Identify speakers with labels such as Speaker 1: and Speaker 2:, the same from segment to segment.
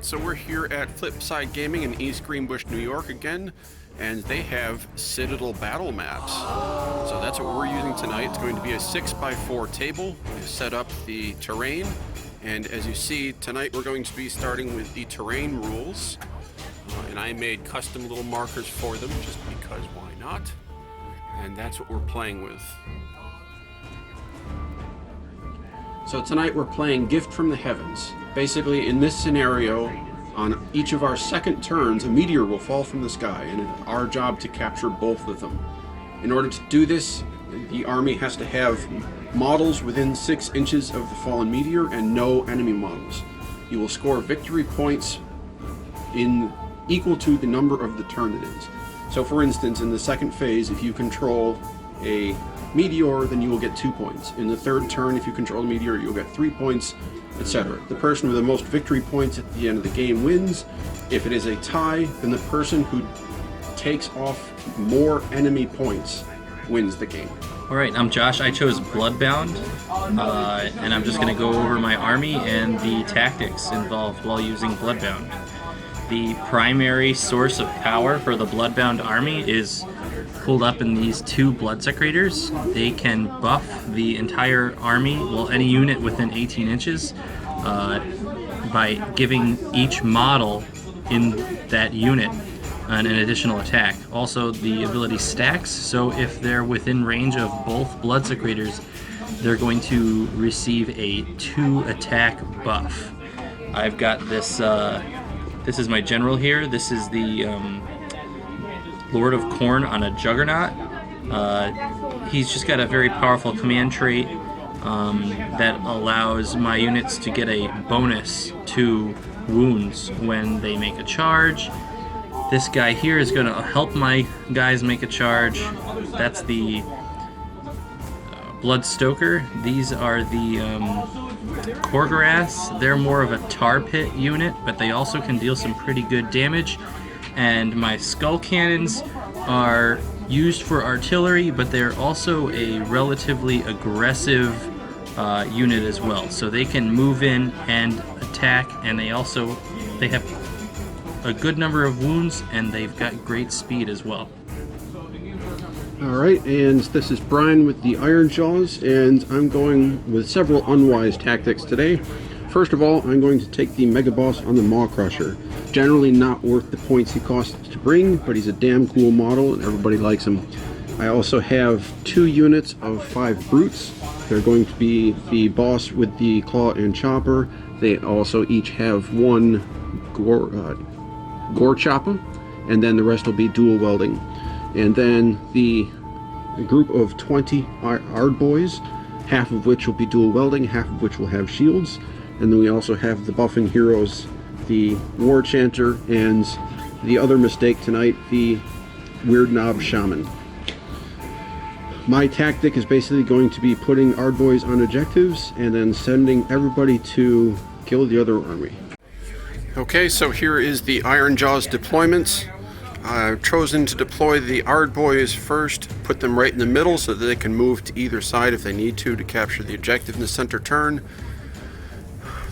Speaker 1: Alright, so we're here at Flipside Gaming in East Greenbush, New York again, and they have Citadel battle maps. So that's what we're using tonight. It's going to be a 6x4 table. We've set up the terrain, and as you see, tonight we're going to be starting with the terrain rules. And I made custom little markers for them, just because why not? And that's what we're playing with. So tonight we're playing Gift from the Heavens. Basically, in this scenario, on each of our second turns, a meteor will fall from the sky, and it's our job to capture both of them. In order to do this, the army has to have models within 6 inches of the fallen meteor and no enemy models. You will score victory points in equal to the number of the turn it is. So for instance, in the second phase, if you control a meteor, then you will get 2 points. In the third turn, if you control a meteor, you'll get 3 points, etc. The person with the most victory points at the end of the game wins. If it is a tie, then the person who takes off more enemy points wins the game.
Speaker 2: Alright, I'm Josh. I chose Bloodbound, and I'm just going to go over my army and the tactics involved while using Bloodbound. The primary source of power for the Bloodbound army is pulled up in these 2 blood secretors. They can buff the entire army, well, any unit within 18 inches, by giving each model in that unit an additional attack. Also, the ability stacks, so if they're within range of both blood secretors, they're going to receive a 2 attack buff. I've got this, this is my general here. This is the Lord of Khorne on a Juggernaut. He's just got a very powerful command trait that allows my units to get a bonus to wounds when they make a charge. This guy here is going to help my guys make a charge. That's the Blood Stoker. These are the Korgoraths. They're more of a tar pit unit, but they also can deal some pretty good damage. And my skull cannons are used for artillery, but they're also a relatively aggressive unit as well. So they can move in and attack, and they have a good number of wounds, and they've got great speed as well.
Speaker 1: Alright, and this is Brian with the Ironjawz, and I'm going with several unwise tactics today. First of all, I'm going to take the Mega Boss on the Maw Crusher. Generally not worth the points he costs to bring, but he's a damn cool model and everybody likes him. I also have 2 units of 5 Brutes. They're going to be the boss with the Claw and Chopper. They also each have 1 Gore Chopper, and then the rest will be dual welding. And then the group of 20 Ardboys, half of which will be dual welding, half of which will have shields. And then we also have the buffing heroes, the War Chanter, and the other mistake tonight, the Weird Knob Shaman. My tactic is basically going to be putting Ardboys on objectives and then sending everybody to kill the other army. Okay, so here is the Ironjawz deployment. I've chosen to deploy the Ardboys first, put them right in the middle so that they can move to either side if they need to capture the objective in the center turn.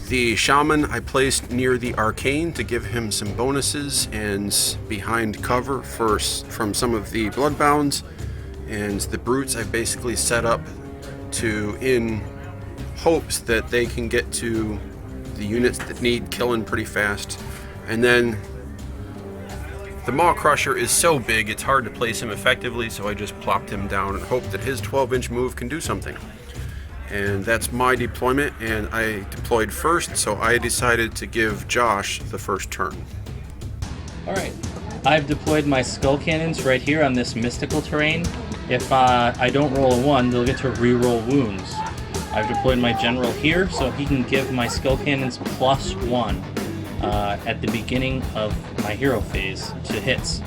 Speaker 1: The Shaman I placed near the Arcane to give him some bonuses and behind cover from some of the Bloodbounds. And the Brutes I basically set up in hopes that they can get to the units that need killing pretty fast. And then the Maw Crusher is so big it's hard to place him effectively, so I just plopped him down and hope that his 12-inch move can do something. And that's my deployment, and I deployed first, so I decided to give Josh the first turn.
Speaker 2: Alright, I've deployed my skull cannons right here on this mystical terrain. If I don't roll a 1, they'll get to re-roll wounds. I've deployed my general here, so he can give my skull cannons +1 at the beginning of my hero phase to hits.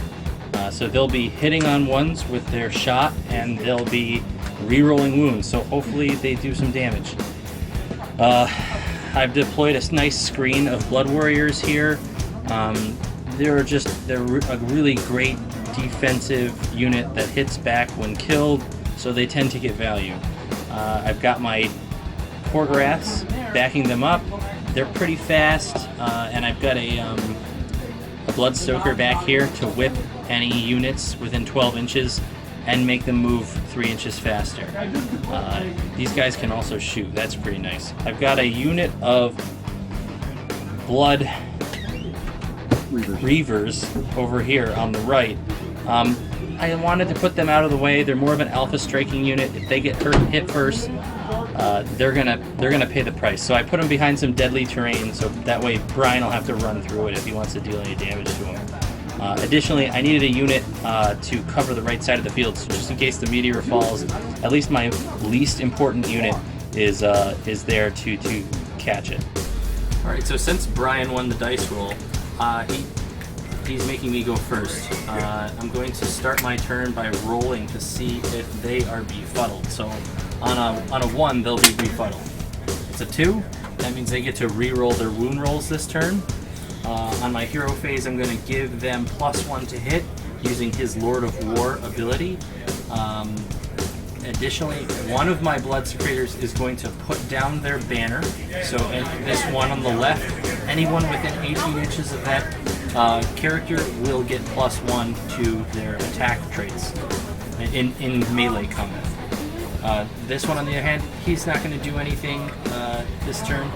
Speaker 2: So they'll be hitting on 1s with their shot, and they'll be re-rolling wounds, so hopefully they do some damage. I've deployed a nice screen of Blood Warriors here. They're a really great defensive unit that hits back when killed, so they tend to get value. I've got my Korgoraths backing them up. they're pretty fast, and I've got a Bloodstoker back here to whip any units within 12 inches and make them move 3 inches faster. These guys can also shoot. That's pretty nice. I've got a unit of Blood Reavers over here on the right. I wanted to put them out of the way. They're more of an alpha striking unit. If they get hit first, they're gonna pay the price. So I put them behind some deadly terrain, so that way Brian will have to run through it if he wants to deal any damage to him. Additionally, I needed a unit to cover the right side of the field, so just in case the meteor falls, at least my least important unit is there to catch it. All right. So since Brian won the dice roll, he's making me go first. I'm going to start my turn by rolling to see if they are befuddled. So on a 1, they'll be befuddled. It's a 2. That means they get to re-roll their wound rolls this turn. On my hero phase, I'm going to give them +1 to hit using his Lord of War ability. Additionally, one of my Blood Secretors is going to put down their banner. So this one on the left, anyone within 18 inches of that character will get +1 to their attack traits in melee combat. This one, on the other hand, he's not going to do anything this turn.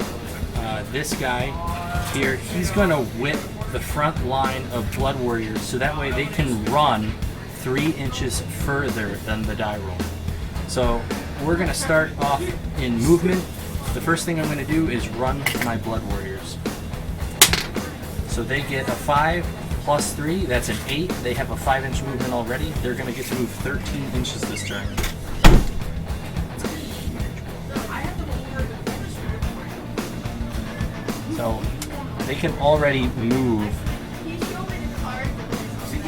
Speaker 2: This guy here, he's going to whip the front line of Blood Warriors so that way they can run 3 inches further than the die roll. So we're going to start off in movement. The first thing I'm going to do is run my Blood Warriors. So they get a 5 plus 3, that's an 8. They have a 5-inch movement already. They're going to get to move 13 inches this turn. So they can already move.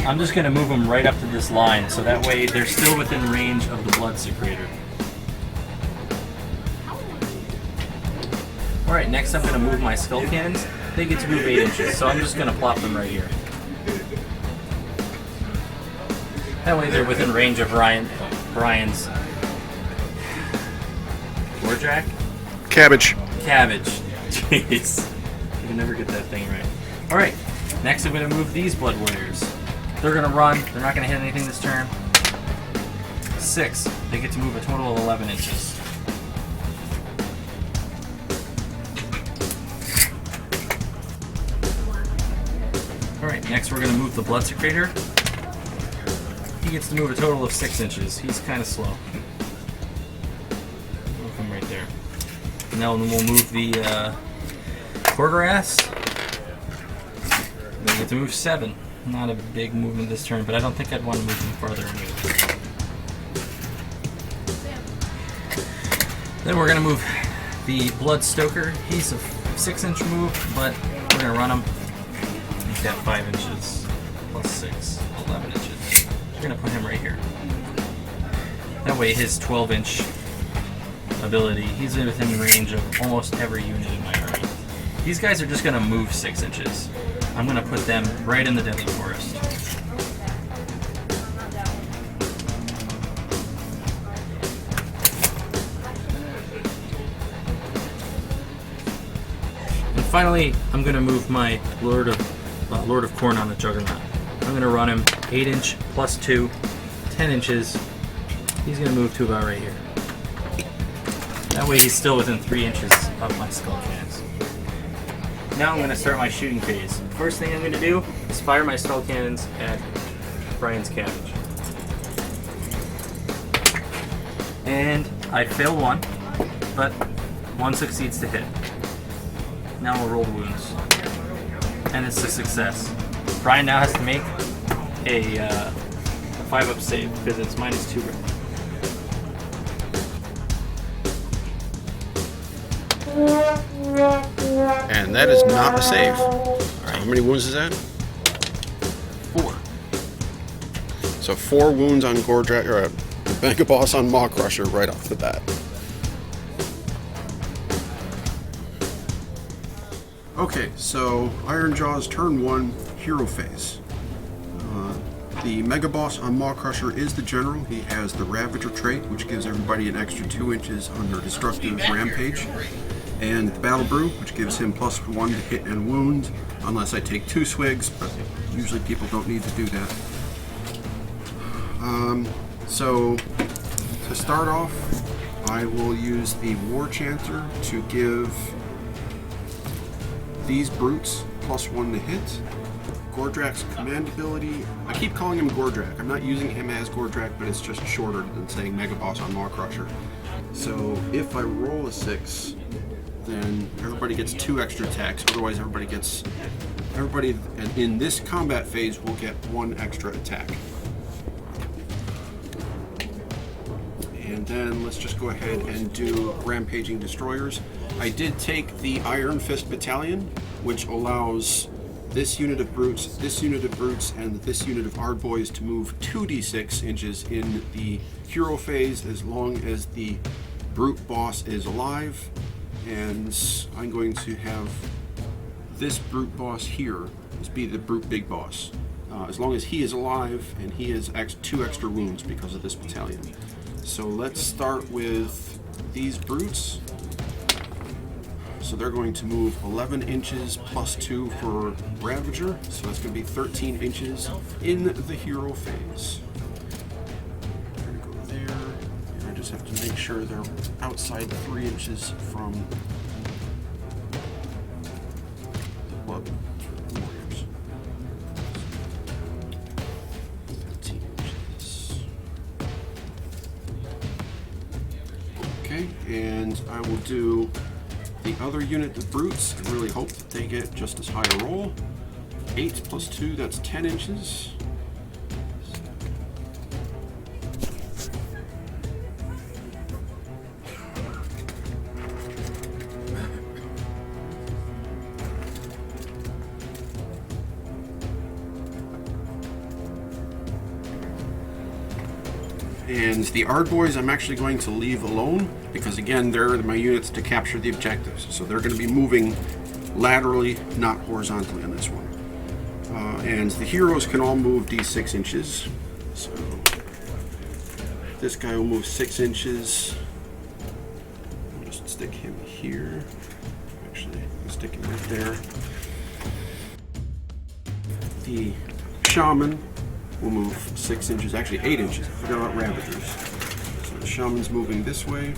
Speaker 2: I'm just going to move them right up to this line, so that way they're still within range of the Blood Secretor. Alright, next I'm going to move my Skull Cannons. They get to move 8 inches, so I'm just going to plop them right here. That way they're within range of Brian's Warjack?
Speaker 3: Cabbage.
Speaker 2: Cabbage. Jeez. I can never get that thing right. Alright, next I'm going to move these Blood Warriors. They're going to run. They're not going to hit anything this turn. 6. They get to move a total of 11 inches. Alright, next we're going to move the Blood Secretor. He gets to move a total of 6 inches. He's kind of slow. Move him right there. Now we'll move the Gorgorass. They get to move 7. Not a big movement this turn, but I don't think I'd want to move him farther anyway. Then we're going to move the Bloodstoker. He's a 6-inch move, but we're going to run him. He's got 5 inches plus 6, 11 inches. We're going to put him right here. That way his 12-inch ability, he's within range of almost every unit in my army. These guys are just going to move 6 inches. I'm going to put them right in the Deadly Forest. And finally, I'm going to move my Lord of Khorne on the Juggernaut. I'm going to run him 8-inch plus 2, 10 inches. He's going to move to about right here. That way he's still within 3 inches of my Skull Cannons. Now I'm going to start my shooting phase. First thing I'm going to do is fire my Skull Cannons at Brian's Cabbage. And I failed one, but one succeeds to hit. Now we'll roll the wounds. And it's a success. Brian now has to make a 5-up save because it's -2.
Speaker 1: And that is not a save. Alright, how many wounds is that?
Speaker 2: 4.
Speaker 1: So 4 wounds on Gordrack, or Mega Boss on Maw Crusher right off the bat. Okay, so Ironjawz turn 1, hero phase. The Mega Boss on Maw Crusher is the general. He has the Ravager trait, which gives everybody an extra 2 inches on their destructive rampage. And the Battle Brew, which gives him +1 to hit and wound, unless I take 2 swigs, but usually people don't need to do that. So, to start off, I will use the War Chanter to give these brutes +1 to hit. Gordrak's command ability, I keep calling him Gordrak. I'm not using him as Gordrak, but it's just shorter than saying Mega Boss on Maw Crusher. So if I roll a 6, then everybody gets 2 extra attacks. Otherwise, everybody in this combat phase will get 1 extra attack. And then let's just go ahead and do Rampaging Destroyers. I did take the Iron Fist Battalion, which allows this unit of brutes, this unit of brutes, and this unit of Ardboys to move 2d6 inches in the hero phase as long as the brute boss is alive. And I'm going to have this brute boss here be the brute big boss, as long as he is alive and he has 2 extra wounds because of this battalion. So let's start with these brutes. So they're going to move 11 inches +2 for Ravager, so that's going to be 13 inches in the hero phase. We're going to go there, and I just have to make sure they're outside 3 inches from the Blood Warriors. 13 inches. Okay, and I will do the other unit, the brutes, and really hope that they get just as high a roll. 8 +2, that's 10 inches. And the Ardboys I'm actually going to leave alone because, again, they're my units to capture the objectives. So they're going to be moving laterally, not horizontally on this one. And the heroes can all move d6 inches. So this guy will move 6 inches. I'll just stick him here. Actually, I'll stick him right there. The Shaman will move 6 inches, actually 8 inches. I forgot about Ravagers. So the Shaman's moving this way.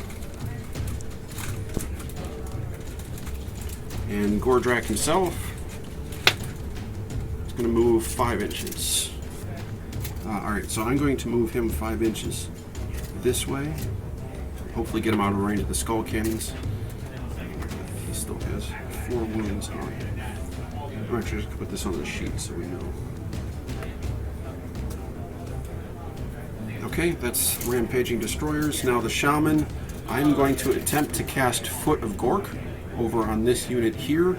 Speaker 1: And Gordrak himself is going to move 5 inches. Alright, so I'm going to move him 5 inches this way. Hopefully get him out of range of the skull cannons. He still has 4 wounds on him. I'm actually just going to put this on the sheet so we know. Okay, that's Rampaging Destroyers. Now the Shaman, I'm going to attempt to cast Foot of Gork over on this unit here.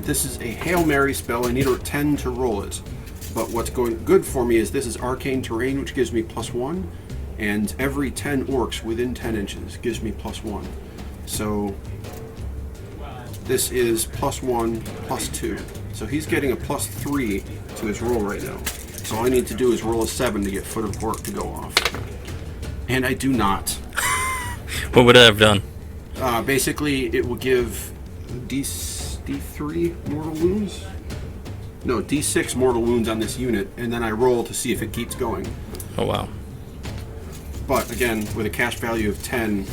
Speaker 1: This is a Hail Mary spell. I need a 10 to roll it. But what's going good for me is this is Arcane Terrain, which gives me +1. And every 10 orcs within 10 inches gives me +1. So this is +1, +2. So he's getting a +3 to his roll right now. So all I need to do is roll a 7 to get Foot of Gork to go off. And I do not.
Speaker 2: What would I have done?
Speaker 1: Basically, it will give D3 mortal wounds? No, D6 mortal wounds on this unit, and then I roll to see if it keeps going.
Speaker 2: Oh, wow.
Speaker 1: But again, with a cash value of 10,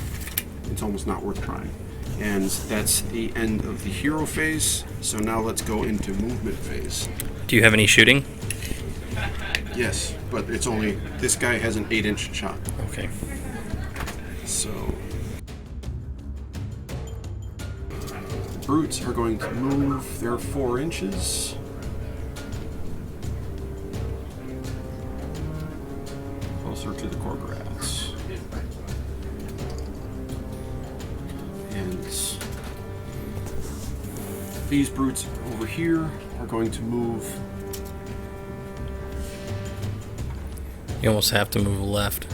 Speaker 1: it's almost not worth trying. And that's the end of the hero phase. So now let's go into movement phase.
Speaker 2: Do you have any shooting?
Speaker 1: Yes, but it's only, this guy has an 8-inch shot.
Speaker 2: Okay.
Speaker 1: So the brutes are going to move their 4 inches. Closer to the Corporats. And these brutes over here are going to move.
Speaker 2: You almost have to move left.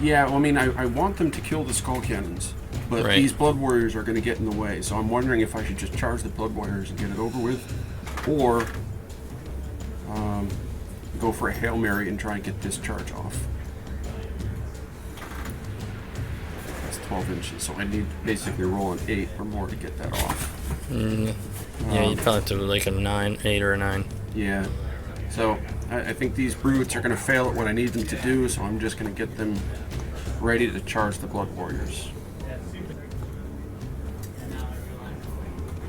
Speaker 1: Yeah, well, I mean, I want them to kill the skull cannons, but
Speaker 2: right.
Speaker 1: These Blood Warriors are going to get in the way, so I'm wondering if I should just charge the Blood Warriors and get it over with, or go for a Hail Mary and try and get this charge off. That's the 12 inches, so I need to basically roll an 8 or more to get that off.
Speaker 3: Yeah, you'd probably have to like a 9, 8 or a 9.
Speaker 1: Yeah. So I think these brutes are going to fail at what I need them to do, so I'm just going to get them ready to charge the Blood Warriors.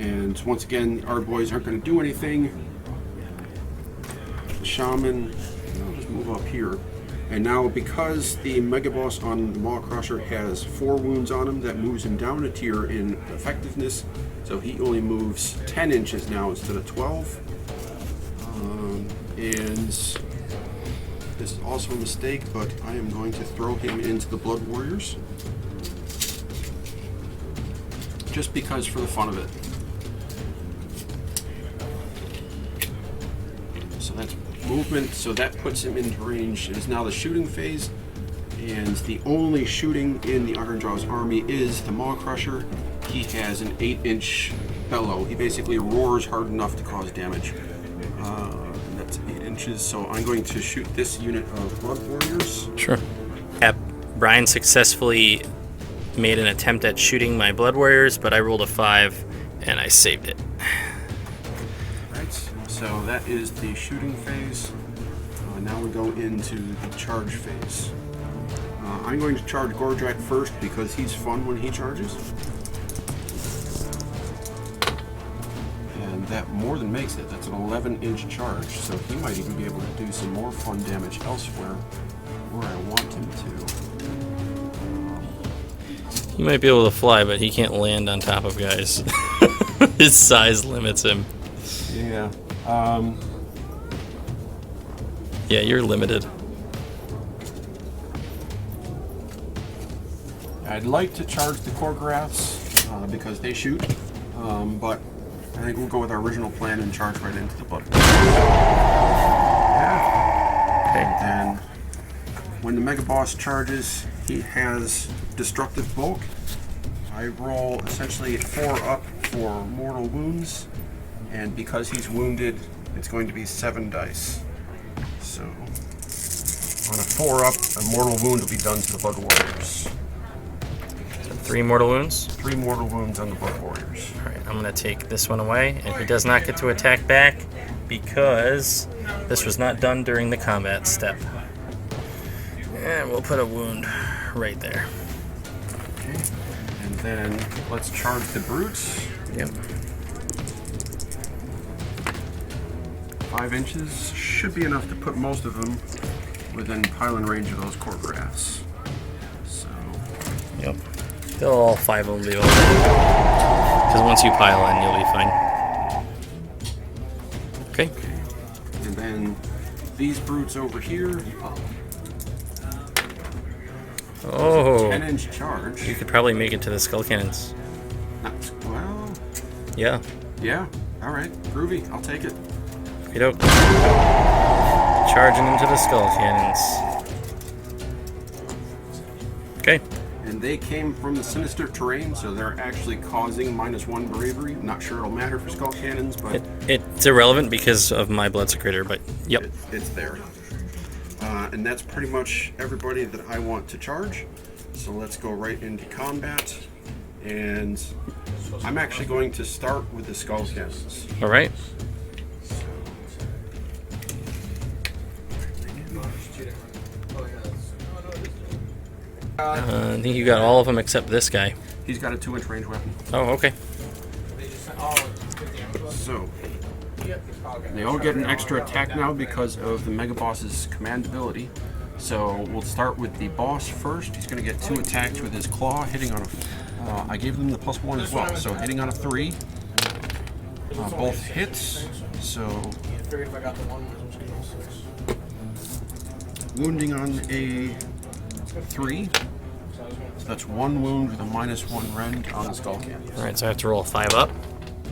Speaker 1: And once again, our boys aren't going to do anything. The Shaman, I'll just move up here. And now, because the Mega Boss on the Maw Crusher has 4 wounds on him, that moves him down a tier in effectiveness. So he only moves 10 inches now instead of 12. And this is also a mistake, but I am going to throw him into the Blood Warriors. Just because, for the fun of it. So that's movement, so that puts him into range. It is now the shooting phase, and the only shooting in the Ironjawz army is the Maw Crusher. He has an 8-inch bellow. He basically roars hard enough to cause damage. That's 8 inches, so I'm going to shoot this unit of Blood Warriors.
Speaker 3: Sure. Yeah, Brian successfully made an attempt at shooting my Blood Warriors, but I rolled a 5 and I saved it.
Speaker 1: Right, so that is the shooting phase. Now we go into the charge phase. I'm going to charge Gorjak first because he's fun when he charges. And that more than makes it. That's an 11-inch charge, so he might even be able to do some more fun damage elsewhere where I want him to.
Speaker 3: He might be able to fly, but he can't land on top of guys. His size limits him.
Speaker 1: Yeah.
Speaker 3: Yeah, you're limited.
Speaker 1: I'd like to charge the Korgoraths because they shoot, but I think we'll go with our original plan and charge right into the Blood. Yeah.
Speaker 3: Okay.
Speaker 1: And then when the Mega Boss charges, he has Destructive Bulk. I roll essentially 4 up for mortal wounds, and because he's wounded, it's going to be 7 dice. So on a 4 up, a mortal wound will be done to the Blood Warriors.
Speaker 3: So 3 mortal wounds.
Speaker 1: 3 mortal wounds on the Blood Warriors.
Speaker 3: Alright, I'm going to take this one away, and he does not get to attack back because this was not done during the combat step. And we'll put a wound right there.
Speaker 1: Okay, and then let's charge the brutes.
Speaker 3: Yep.
Speaker 1: 5 inches should be enough to put most of them within pile-in range of those Korgoraths. So,
Speaker 3: Yep. They'll all 5 of them be over. Because once you pile in, you'll be fine. Okay.
Speaker 1: and then these brutes over here,
Speaker 3: Oh.
Speaker 1: 10-inch charge.
Speaker 3: You could probably make it to the skull cannons.
Speaker 1: Well,
Speaker 3: Yeah.
Speaker 1: yeah, alright, groovy, I'll take it.
Speaker 3: You know, charging into the skull cannons. Okay.
Speaker 1: And they came from the sinister terrain, so they're actually causing -1 bravery. Not sure it'll matter for skull cannons, but
Speaker 3: It's irrelevant because of my blood secretor, but yep.
Speaker 1: it's there. And that's pretty much everybody that I want to charge. So let's go right into combat. And I'm actually going to start with the skull cannons.
Speaker 3: All right. I think you got all of them except this guy.
Speaker 1: He's got a 2-inch range weapon.
Speaker 3: Oh, okay.
Speaker 1: So they all get an extra attack now because of the Mega Boss's command ability. So we'll start with the boss first. He's going to get 2 attacks with his claw, hitting on a. I gave them the +1 as well, so hitting on a 3. Both hits. So wounding on a 3. So that's 1 wound with a -1 rend on the skull cannon.
Speaker 3: All right, so I have to roll 5 up,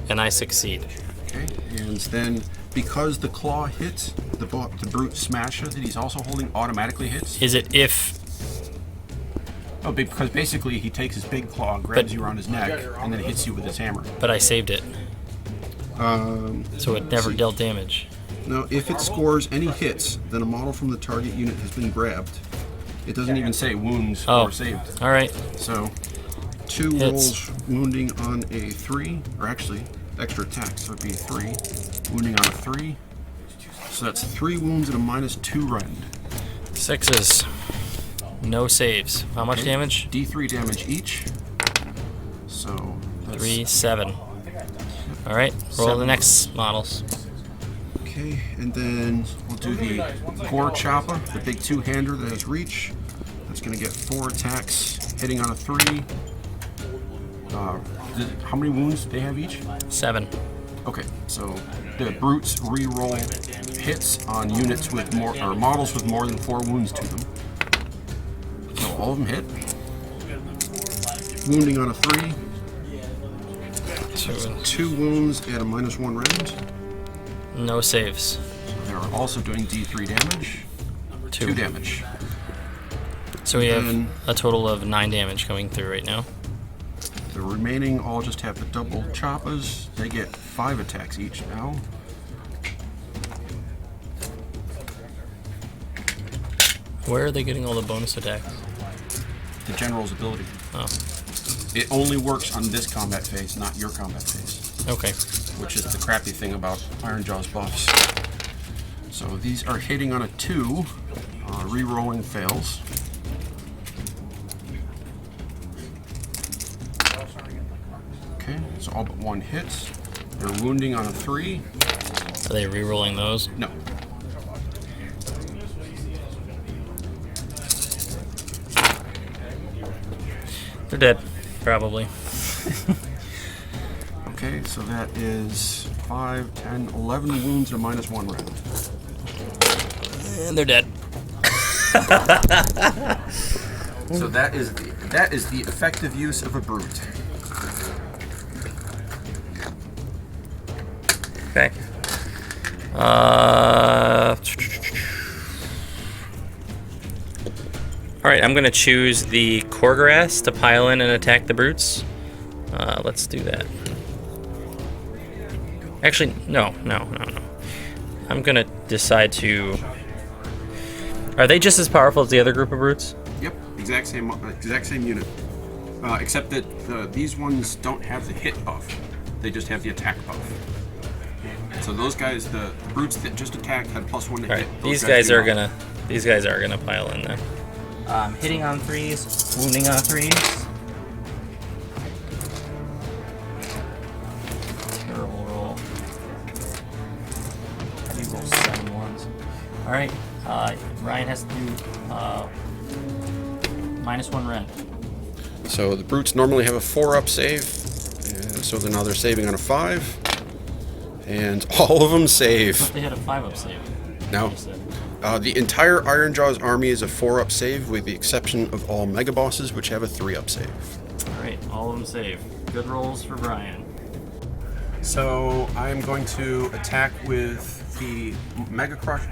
Speaker 3: and I succeed.
Speaker 1: Okay, and then because the claw hits, the brute smasher that he's also holding automatically hits.
Speaker 3: Is it if?
Speaker 1: Oh, because basically he takes his big claw, grabs you around his neck, and then hits you with his hammer.
Speaker 3: But I saved it, so it never dealt damage.
Speaker 1: Now, if it scores any hits, then a model from the target unit has been grabbed. It doesn't even say wounds or saved.
Speaker 3: All right.
Speaker 1: So 2
Speaker 3: Hits.
Speaker 1: rolls wounding on a 3, or actually extra attacks, so it'd be 3. Wounding on a 3. So that's 3 wounds and a -2 rend.
Speaker 3: 6s. No saves. How much damage?
Speaker 1: D3 damage each. So that's
Speaker 3: 3, 7. All right, roll
Speaker 1: 7.
Speaker 3: the next models.
Speaker 1: Okay, and then we'll do the Gore Choppa, the big 2-hander that has reach. That's going to get 4 attacks, hitting on a 3. How many wounds do they have each?
Speaker 3: 7.
Speaker 1: Okay, so the brutes re-roll hits on units with more, or models with more than 4 wounds to them. So all of them hit. Wounding on a 3. 2 wounds at a -1 rend.
Speaker 3: No saves.
Speaker 1: So they're also doing D3 damage. 2 damage.
Speaker 3: So we have
Speaker 1: And
Speaker 3: a total of 9 damage coming through right now.
Speaker 1: the remaining all just have the double choppas. They get 5 attacks each now.
Speaker 3: Where are they getting all the bonus attacks?
Speaker 1: The general's ability.
Speaker 3: Oh,
Speaker 1: It only works on this combat phase, not your combat phase,
Speaker 3: okay.
Speaker 1: which is the crappy thing about Ironjawz buffs. So these are hitting on a 2, re-rolling fails. Okay, so all but 1 hits. They're wounding on a 3.
Speaker 3: Are they re-rolling those?
Speaker 1: No.
Speaker 3: They're dead, probably.
Speaker 1: Okay, so that is 5, 10, 11 wounds and a -1 rend.
Speaker 3: And they're dead.
Speaker 1: So that is the effective use of a brute.
Speaker 3: Okay. Alright, I'm going to choose the Korgorass to pile in and attack the brutes. Let's do that. Actually, no. I'm going to decide to... Are they just as powerful as the other group of brutes?
Speaker 1: Yep, exact same unit. Except that these ones don't have the hit buff; they just have the attack buff. So those guys, the brutes that just attacked, had +1 to hit.
Speaker 3: These guys are gonna pile in then.
Speaker 2: Hitting on 3s, wounding on 3s. Terrible roll. He rolls 7 ones. All right, Ryan has to do -1 rend.
Speaker 1: So the brutes normally have a 4-up save, and so now they're saving on a 5, and all of them save.
Speaker 2: But they had a 5-up save.
Speaker 1: No. The entire Ironjawz army is a 4-up save, with the exception of all mega bosses, which have a 3-up save.
Speaker 2: All right, all of them save. Good rolls for Brian.
Speaker 1: So I'm going to attack with the Mega Crush,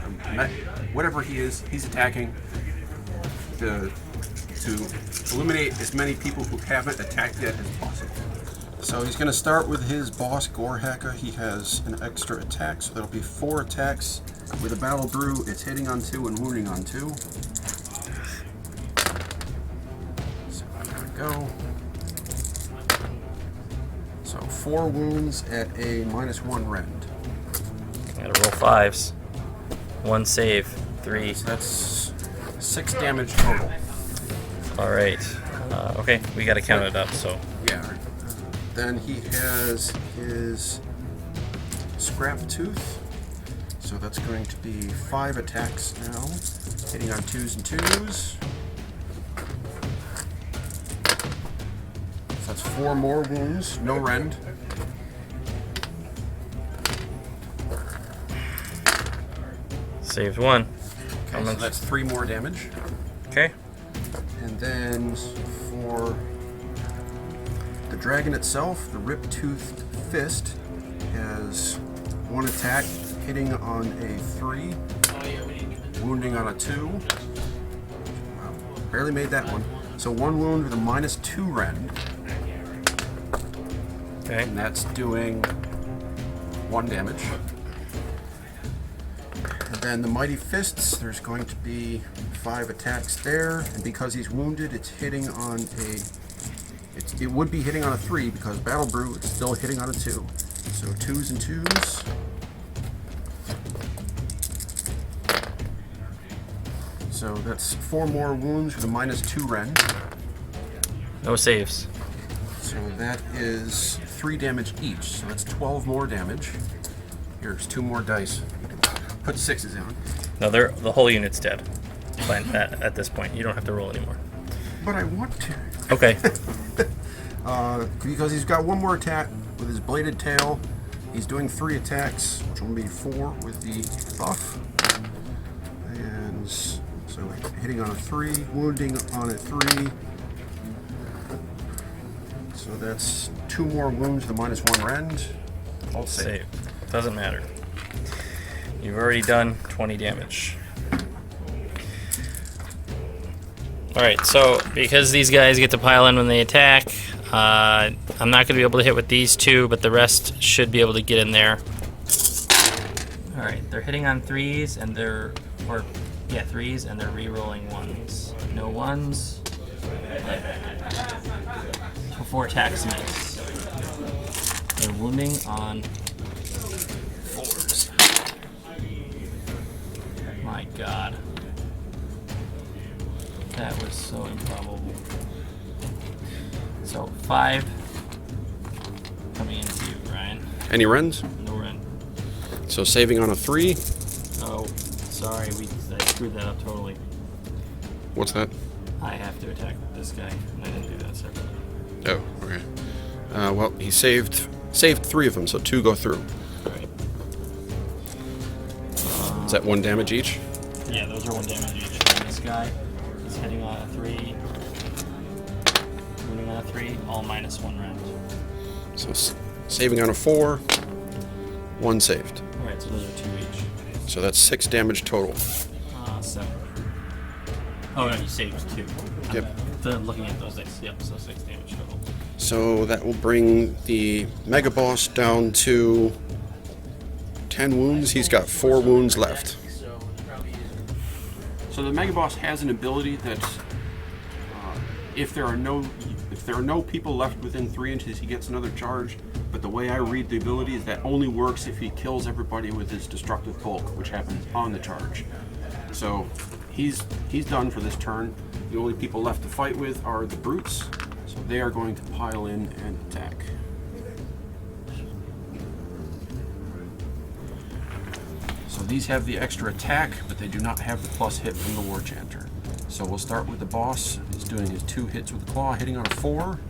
Speaker 1: whatever he is. He's attacking to eliminate as many people who haven't attacked yet as possible. So he's going to start with his boss, Gorehaka. He has an extra attack, so that'll be 4 attacks. With a Battle Brew, it's hitting on 2 and wounding on 2. So there we go. So 4 wounds at a -1 rend.
Speaker 3: Gotta roll 5s. 1 save. 3.
Speaker 1: So that's 6 damage total.
Speaker 3: All right. Okay, we gotta count it up. So
Speaker 1: Yeah. Then he has his Scrap Tooth. So that's going to be 5 attacks now, hitting on 2s and 2s. So that's 4 more wounds, no rend.
Speaker 3: saved 1.
Speaker 1: Okay, so that's 3 more damage.
Speaker 3: Okay.
Speaker 1: And then for the dragon itself, the Rip-Toothed Fist has 1 attack, hitting on a 3, wounding on a 2. Wow, barely made that one. So 1 wound with a -2 rend,
Speaker 3: Okay.
Speaker 1: and that's doing 1 damage. And then the Mighty Fists, there's going to be 5 attacks there, and because he's wounded, it's hitting on a It would be hitting on a 3 because Battle Brew is still hitting on a 2. So 2s and 2s. So that's 4 more wounds with a -2 rend.
Speaker 3: No saves.
Speaker 1: So that is 3 damage each. So that's 12 more damage. Here's 2 more dice. Put 6s in.
Speaker 3: No, the whole unit's dead. At this point, you don't have to roll anymore.
Speaker 1: But I want to.
Speaker 3: Okay.
Speaker 1: Because he's got 1 more attack with his bladed tail. He's doing 3 attacks, which will be 4 with the buff. And so hitting on a 3, wounding on a 3. So that's 2 more wounds, the -1 rend. All save.
Speaker 3: Doesn't matter. You've already done 20 damage. Alright, so because these guys get to pile in when they attack, I'm not going to be able to hit with these 2, but the rest should be able to get in there. Alright, they're hitting on 3s and they're, 3s and they're re-rolling 1s. No 1s. So 4 attacks miss. They're wounding on 4s. My god. That was so improbable. So 5 coming into you, Brian.
Speaker 1: Any rends?
Speaker 3: No rend.
Speaker 1: So saving on a 3.
Speaker 3: Oh, sorry, I screwed that up totally.
Speaker 1: What's that?
Speaker 3: I have to attack this guy, and I didn't do that separately.
Speaker 1: Oh, okay. Well, he saved 3 of them, so 2 go through.
Speaker 3: Alright.
Speaker 1: Is that 1 damage each?
Speaker 3: Yeah, those are 1 damage each. And this guy is hitting on a 3, wounding on a 3, all -1 rend.
Speaker 1: So saving on a 4, 1 saved.
Speaker 3: Alright, so those are 2 each.
Speaker 1: So that's 6 damage total.
Speaker 3: 7. Oh no, you saved 2.
Speaker 1: Yep.
Speaker 3: I'm looking at those dice. Yep, so 6 damage total.
Speaker 1: So that will bring the Mega Boss down to 10 wounds. He's got 4 wounds left. So the Mega Boss has an ability that if there are no people left within 3 inches, he gets another charge. But the way I read the ability is that only works if he kills everybody with his destructive bulk, which happens on the charge. So he's done for this turn. The only people left to fight with are the brutes, so they are going to pile in and attack. So these have the extra attack, but they do not have the plus hit from the War Chanter. So we'll start with the boss. He's doing his 2 hits with the claw, hitting on a 4,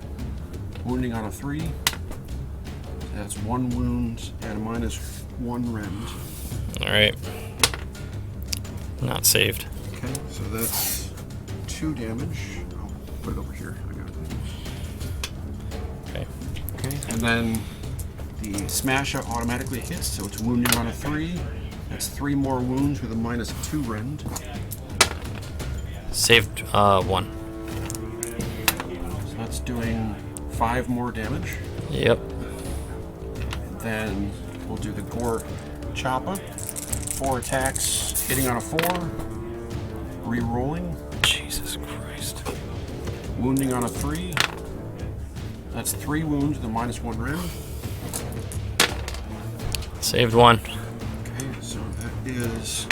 Speaker 1: wounding on a 3. That's 1 wound at a -1 rend.
Speaker 3: Alright. Not saved.
Speaker 1: Okay, so that's 2 damage. I'll put it over here. I got it.
Speaker 3: Okay.
Speaker 1: Okay, and then the smasher automatically hits, so it's wounding on a 3. That's 3 more wounds with a -2 rend.
Speaker 3: Saved 1.
Speaker 1: So that's doing 5 more damage.
Speaker 3: Yep.
Speaker 1: And then we'll do the Gore Choppa. 4 attacks, hitting on a 4, re-rolling.
Speaker 3: Jesus Christ.
Speaker 1: Wounding on a 3. That's 3 wounds with a -1 rend.
Speaker 3: Saved 1.
Speaker 1: Okay, so that is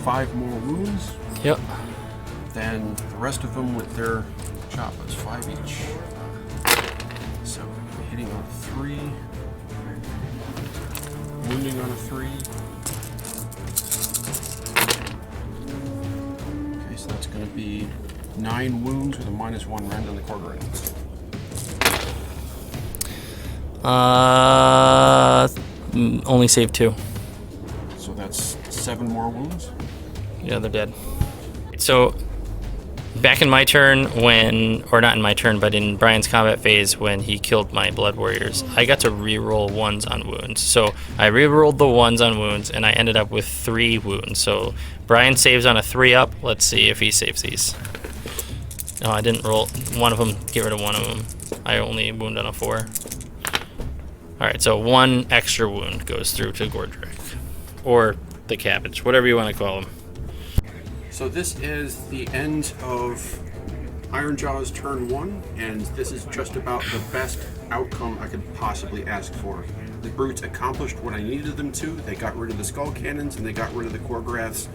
Speaker 1: 5 more wounds.
Speaker 3: Yep.
Speaker 1: Then the rest of them with their choppas, 5 each. So hitting on a 3. Wounding on a 3. Okay, so that's going to be 9 wounds with a -1 rend on the quarter ends.
Speaker 3: Only saved 2.
Speaker 1: So that's 7 more wounds.
Speaker 3: Yeah, they're dead. So, back in my turn or not in my turn, but in Brian's combat phase when he killed my Blood Warriors, I got to re-roll 1s on wounds. So, I re-rolled the 1s on wounds, and I ended up with 3 wounds. So, Brian saves on a 3-up. Let's see if he saves these. No, I didn't roll one of them, get rid of one of them. I only wound on a 4. Alright, so 1 extra wound goes through to Gordrick. Or the cabbage, whatever you want to call him.
Speaker 1: So this is the end of Ironjawz turn 1, and this is just about the best outcome I could possibly ask for. The brutes accomplished what I needed them to. They got rid of the skull cannons and they got rid of the core graphs,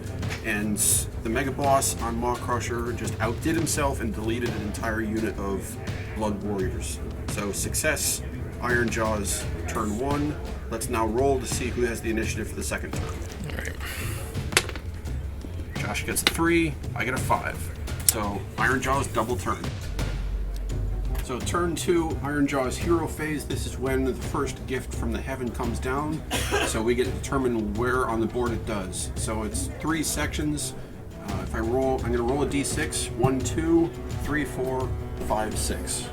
Speaker 1: and the mega boss on Maw Crusher just outdid himself and deleted an entire unit of blood warriors. So success, Ironjawz turn 1. Let's now roll to see who has the initiative for the second turn.
Speaker 3: All right.
Speaker 1: Josh gets a 3, I get a 5. So Ironjawz double turn. So turn 2, Ironjawz hero phase. This is when the first gift from the heaven comes down. So we get to determine where on the board it does. So it's 3 sections. If I roll, I'm going to roll a d6. 1, 2, 3, 4, 5, 6.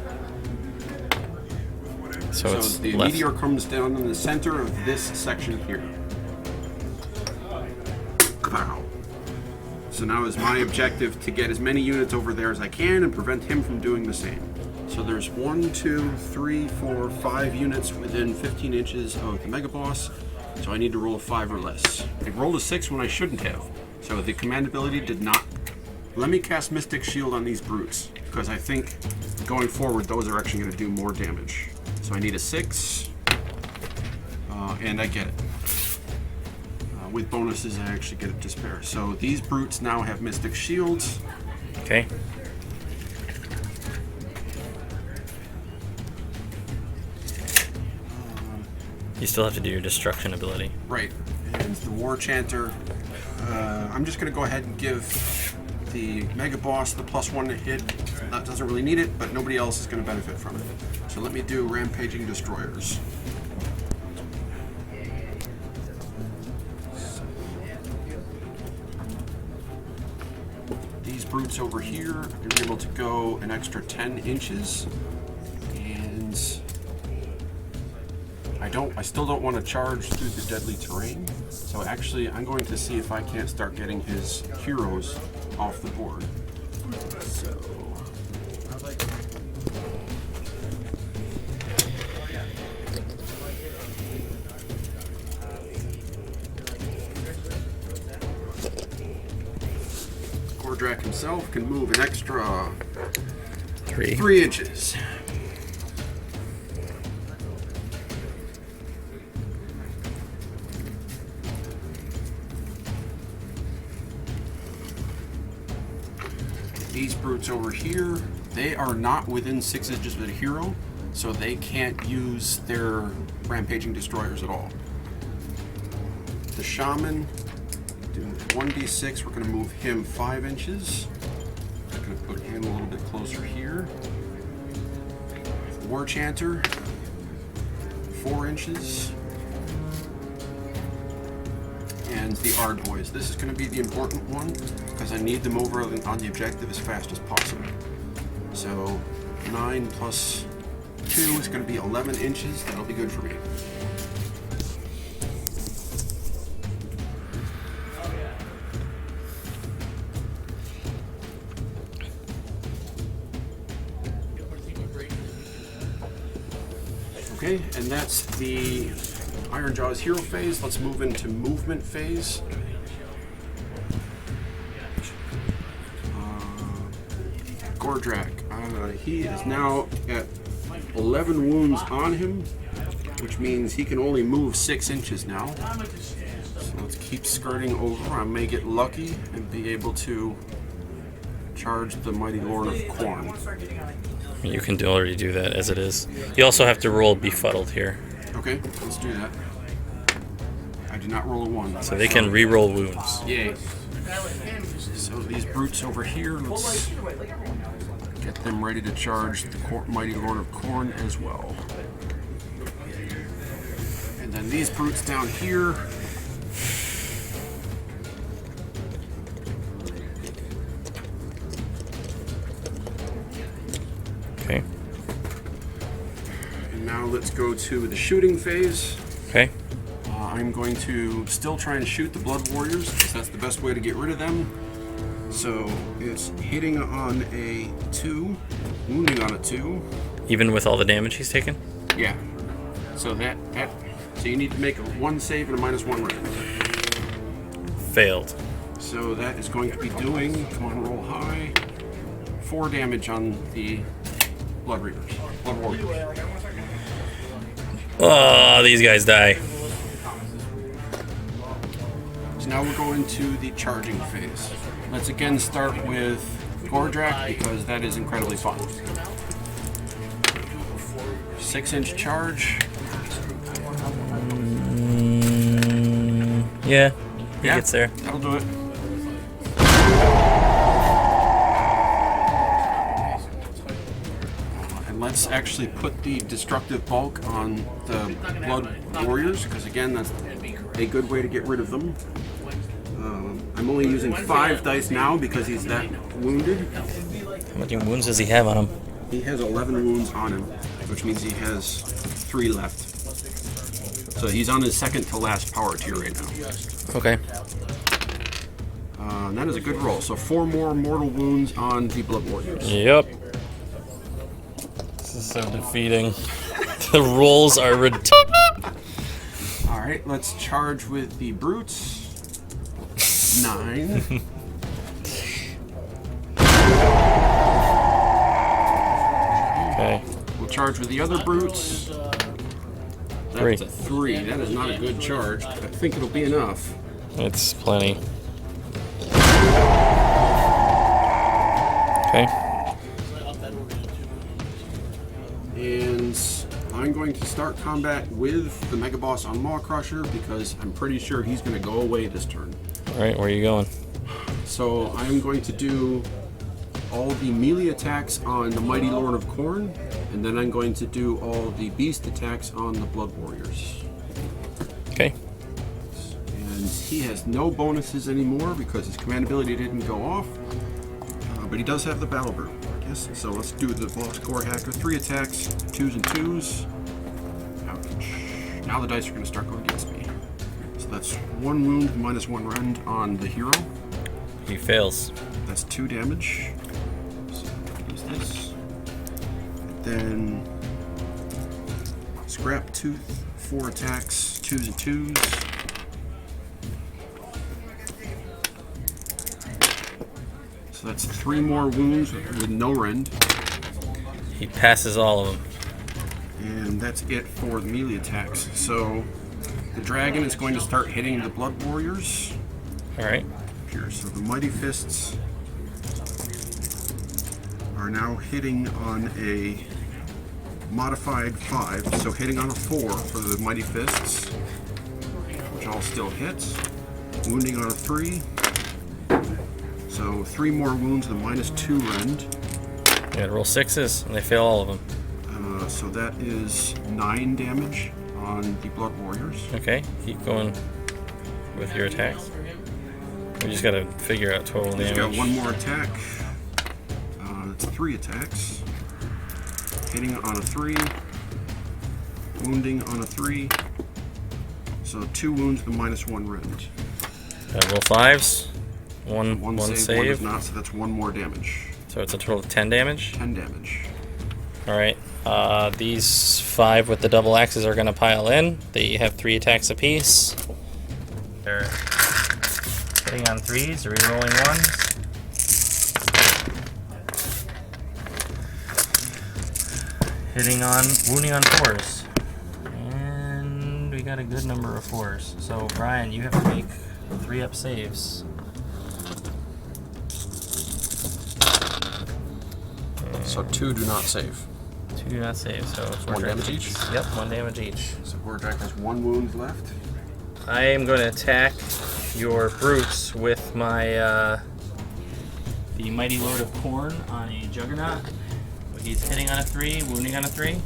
Speaker 1: So
Speaker 3: it's
Speaker 1: the
Speaker 3: left.
Speaker 1: meteor comes down in the center of this section here. Wow. So now is my objective to get as many units over there as I can and prevent him from doing the same. So there's 1, 2, 3, 4, 5 units within 15 inches of the mega boss. So I need to roll a 5 or less. I rolled a 6 when I shouldn't have. So the command ability did not let me cast Mystic Shield on these brutes, because I think going forward those are actually going to do more damage. So I need a 6, and I get it. With bonuses, I actually get a Despair. So these brutes now have Mystic Shields.
Speaker 3: Okay. You still have to do your destruction ability.
Speaker 1: Right. And the War Chanter, I'm just going to go ahead and give the Mega Boss the +1 to hit. That doesn't really need it, but nobody else is going to benefit from it. So let me do Rampaging Destroyers. These brutes over here are going to be able to go an extra 10 inches. And I still don't want to charge through the deadly terrain. So actually, I'm going to see if I can't start getting his heroes off the board. So Gordrak himself can move an extra 3 inches. These brutes over here, they are not within 6 inches of the hero, so they can't use their Rampaging Destroyers at all. The Shaman, do 1d6, we're going to move him 5 inches. I'm going to put him a little bit closer here. The War Chanter, 4 inches. And the Ard Boys. This is going to be the important one because I need them over on the objective as fast as possible. So 9 plus 2 is going to be 11 inches. That'll be good for me. Okay, and that's the Ironjawz hero phase. Let's move into movement phase. Gordrak, he is now at 11 wounds on him, which means he can only move 6 inches now. So let's keep skirting over. I may get lucky and be able to charge the Mighty Lord of Khorne.
Speaker 3: You can already do that as it is. You also have to roll Befuddled here.
Speaker 1: Okay, let's do that. I did not roll a 1.
Speaker 3: So they can re-roll wounds.
Speaker 1: Yay. So these brutes over here, let's get them ready to charge the Mighty Lord of Khorne as well. And then these brutes down here.
Speaker 3: Okay.
Speaker 1: And now let's go to the shooting phase.
Speaker 3: Okay.
Speaker 1: I'm going to still try and shoot the Blood Warriors because that's the best way to get rid of them. So it's hitting on a 2, wounding on a 2.
Speaker 3: Even with all the damage he's taken?
Speaker 1: Yeah. So so you need to make a 1 save and a -1 round.
Speaker 3: Failed.
Speaker 1: So that is going to be doing, come on, roll high, 4 damage on the Blood Reapers. Blood Warriors.
Speaker 3: Oh, these guys die.
Speaker 1: So now we're going to the charging phase. Let's again start with Gordrak because that is incredibly fun. 6-inch charge.
Speaker 3: Yeah, he gets there.
Speaker 1: That'll do it. And let's actually put the destructive bulk on the Blood Warriors because again, that's a good way to get rid of them. I'm only using 5 dice now because he's that wounded.
Speaker 3: How many wounds does he have on him?
Speaker 1: He has 11 wounds on him, which means he has 3 left. So he's on his second to last power tier right now.
Speaker 3: Okay.
Speaker 1: And that is a good roll. So 4 more mortal wounds on the Blood Warriors.
Speaker 3: Yep. This is so defeating. The rolls are ridiculous.
Speaker 1: Alright, let's charge with the Brutes. 9.
Speaker 3: Okay.
Speaker 1: We'll charge with the other Brutes.
Speaker 3: Three.
Speaker 1: That's a 3. That is not a good charge. I think it'll be enough.
Speaker 3: It's plenty. Okay.
Speaker 1: And I'm going to start combat with the Mega Boss on Maw Crusher because I'm pretty sure he's going to go away this turn.
Speaker 3: Alright, where are you going?
Speaker 1: So I'm going to do all the melee attacks on the Mighty Lord of Khorne, and then I'm going to do all the beast attacks on the Blood Warriors.
Speaker 3: Okay.
Speaker 1: And he has no bonuses anymore because his command ability didn't go off, but he does have the Battle Brew. Yes, so let's do the Boss Core Hacker. 3 attacks, 2s and 2s. Ouch. Now the dice are going to start going against me. So that's 1 wound minus 1 rend on the hero.
Speaker 3: He fails.
Speaker 1: That's 2 damage. So use this. And then Scrap Tooth, 4 attacks, 2s and 2s. So that's 3 more wounds with no rend.
Speaker 3: He passes all of them.
Speaker 1: And that's it for the melee attacks. So the dragon is going to start hitting the Blood Warriors.
Speaker 3: Alright.
Speaker 1: Here, so the Mighty Fists are now hitting on a modified 5, so hitting on a 4 for the Mighty Fists, which all still hits. Wounding on a 3. So 3 more wounds, the minus 2 rend.
Speaker 3: You gotta roll 6s, and they fail all of them.
Speaker 1: So that is 9 damage on the Blood Warriors.
Speaker 3: Okay, keep going with your attacks. We just gotta figure out total damage.
Speaker 1: He's got 1 more attack. That's 3 attacks. Hitting on a 3. Wounding on a 3. So 2 wounds, the minus 1 rend.
Speaker 3: Roll 5s. One
Speaker 1: One save.
Speaker 3: save.
Speaker 1: 1 is not, so that's 1 more damage.
Speaker 3: So it's a total of 10 damage.
Speaker 1: 10 damage.
Speaker 3: Alright. These 5 with the double axes are gonna pile in. They have 3 attacks apiece. They're hitting on 3s, re-rolling 1s. Wounding on 4s. And we got a good number of 4s. So Brian, you have to make 3-up saves.
Speaker 1: So 2 do not save.
Speaker 3: 2 do not save, so
Speaker 1: 1 damage each?
Speaker 3: Yep, 1 damage each.
Speaker 1: So Gordrak has 1 wound left.
Speaker 3: I am going to attack your brutes with my the Mighty Lord of Khorne on a Juggernaut. He's hitting on a 3, wounding on a 3.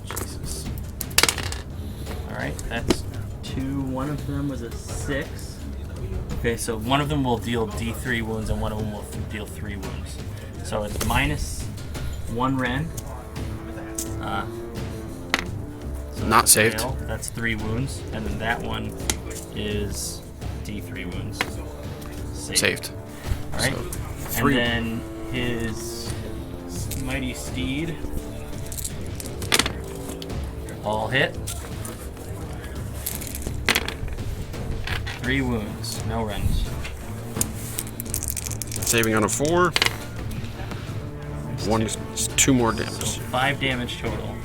Speaker 3: Jesus. Alright, that's 2. One of them was a 6. Okay, so one of them will deal D3 wounds and one of them will deal 3 wounds. So it's minus 1 rend. So
Speaker 1: Not
Speaker 3: that's a
Speaker 1: saved.
Speaker 3: fail. That's 3 wounds, and then that one is D3 wounds.
Speaker 1: Saved.
Speaker 3: All right.
Speaker 1: So,
Speaker 3: and
Speaker 1: 3.
Speaker 3: then his mighty steed. All hit. 3 wounds, no rends.
Speaker 1: Saving on a 4. Two more damage.
Speaker 3: So 5 damage total.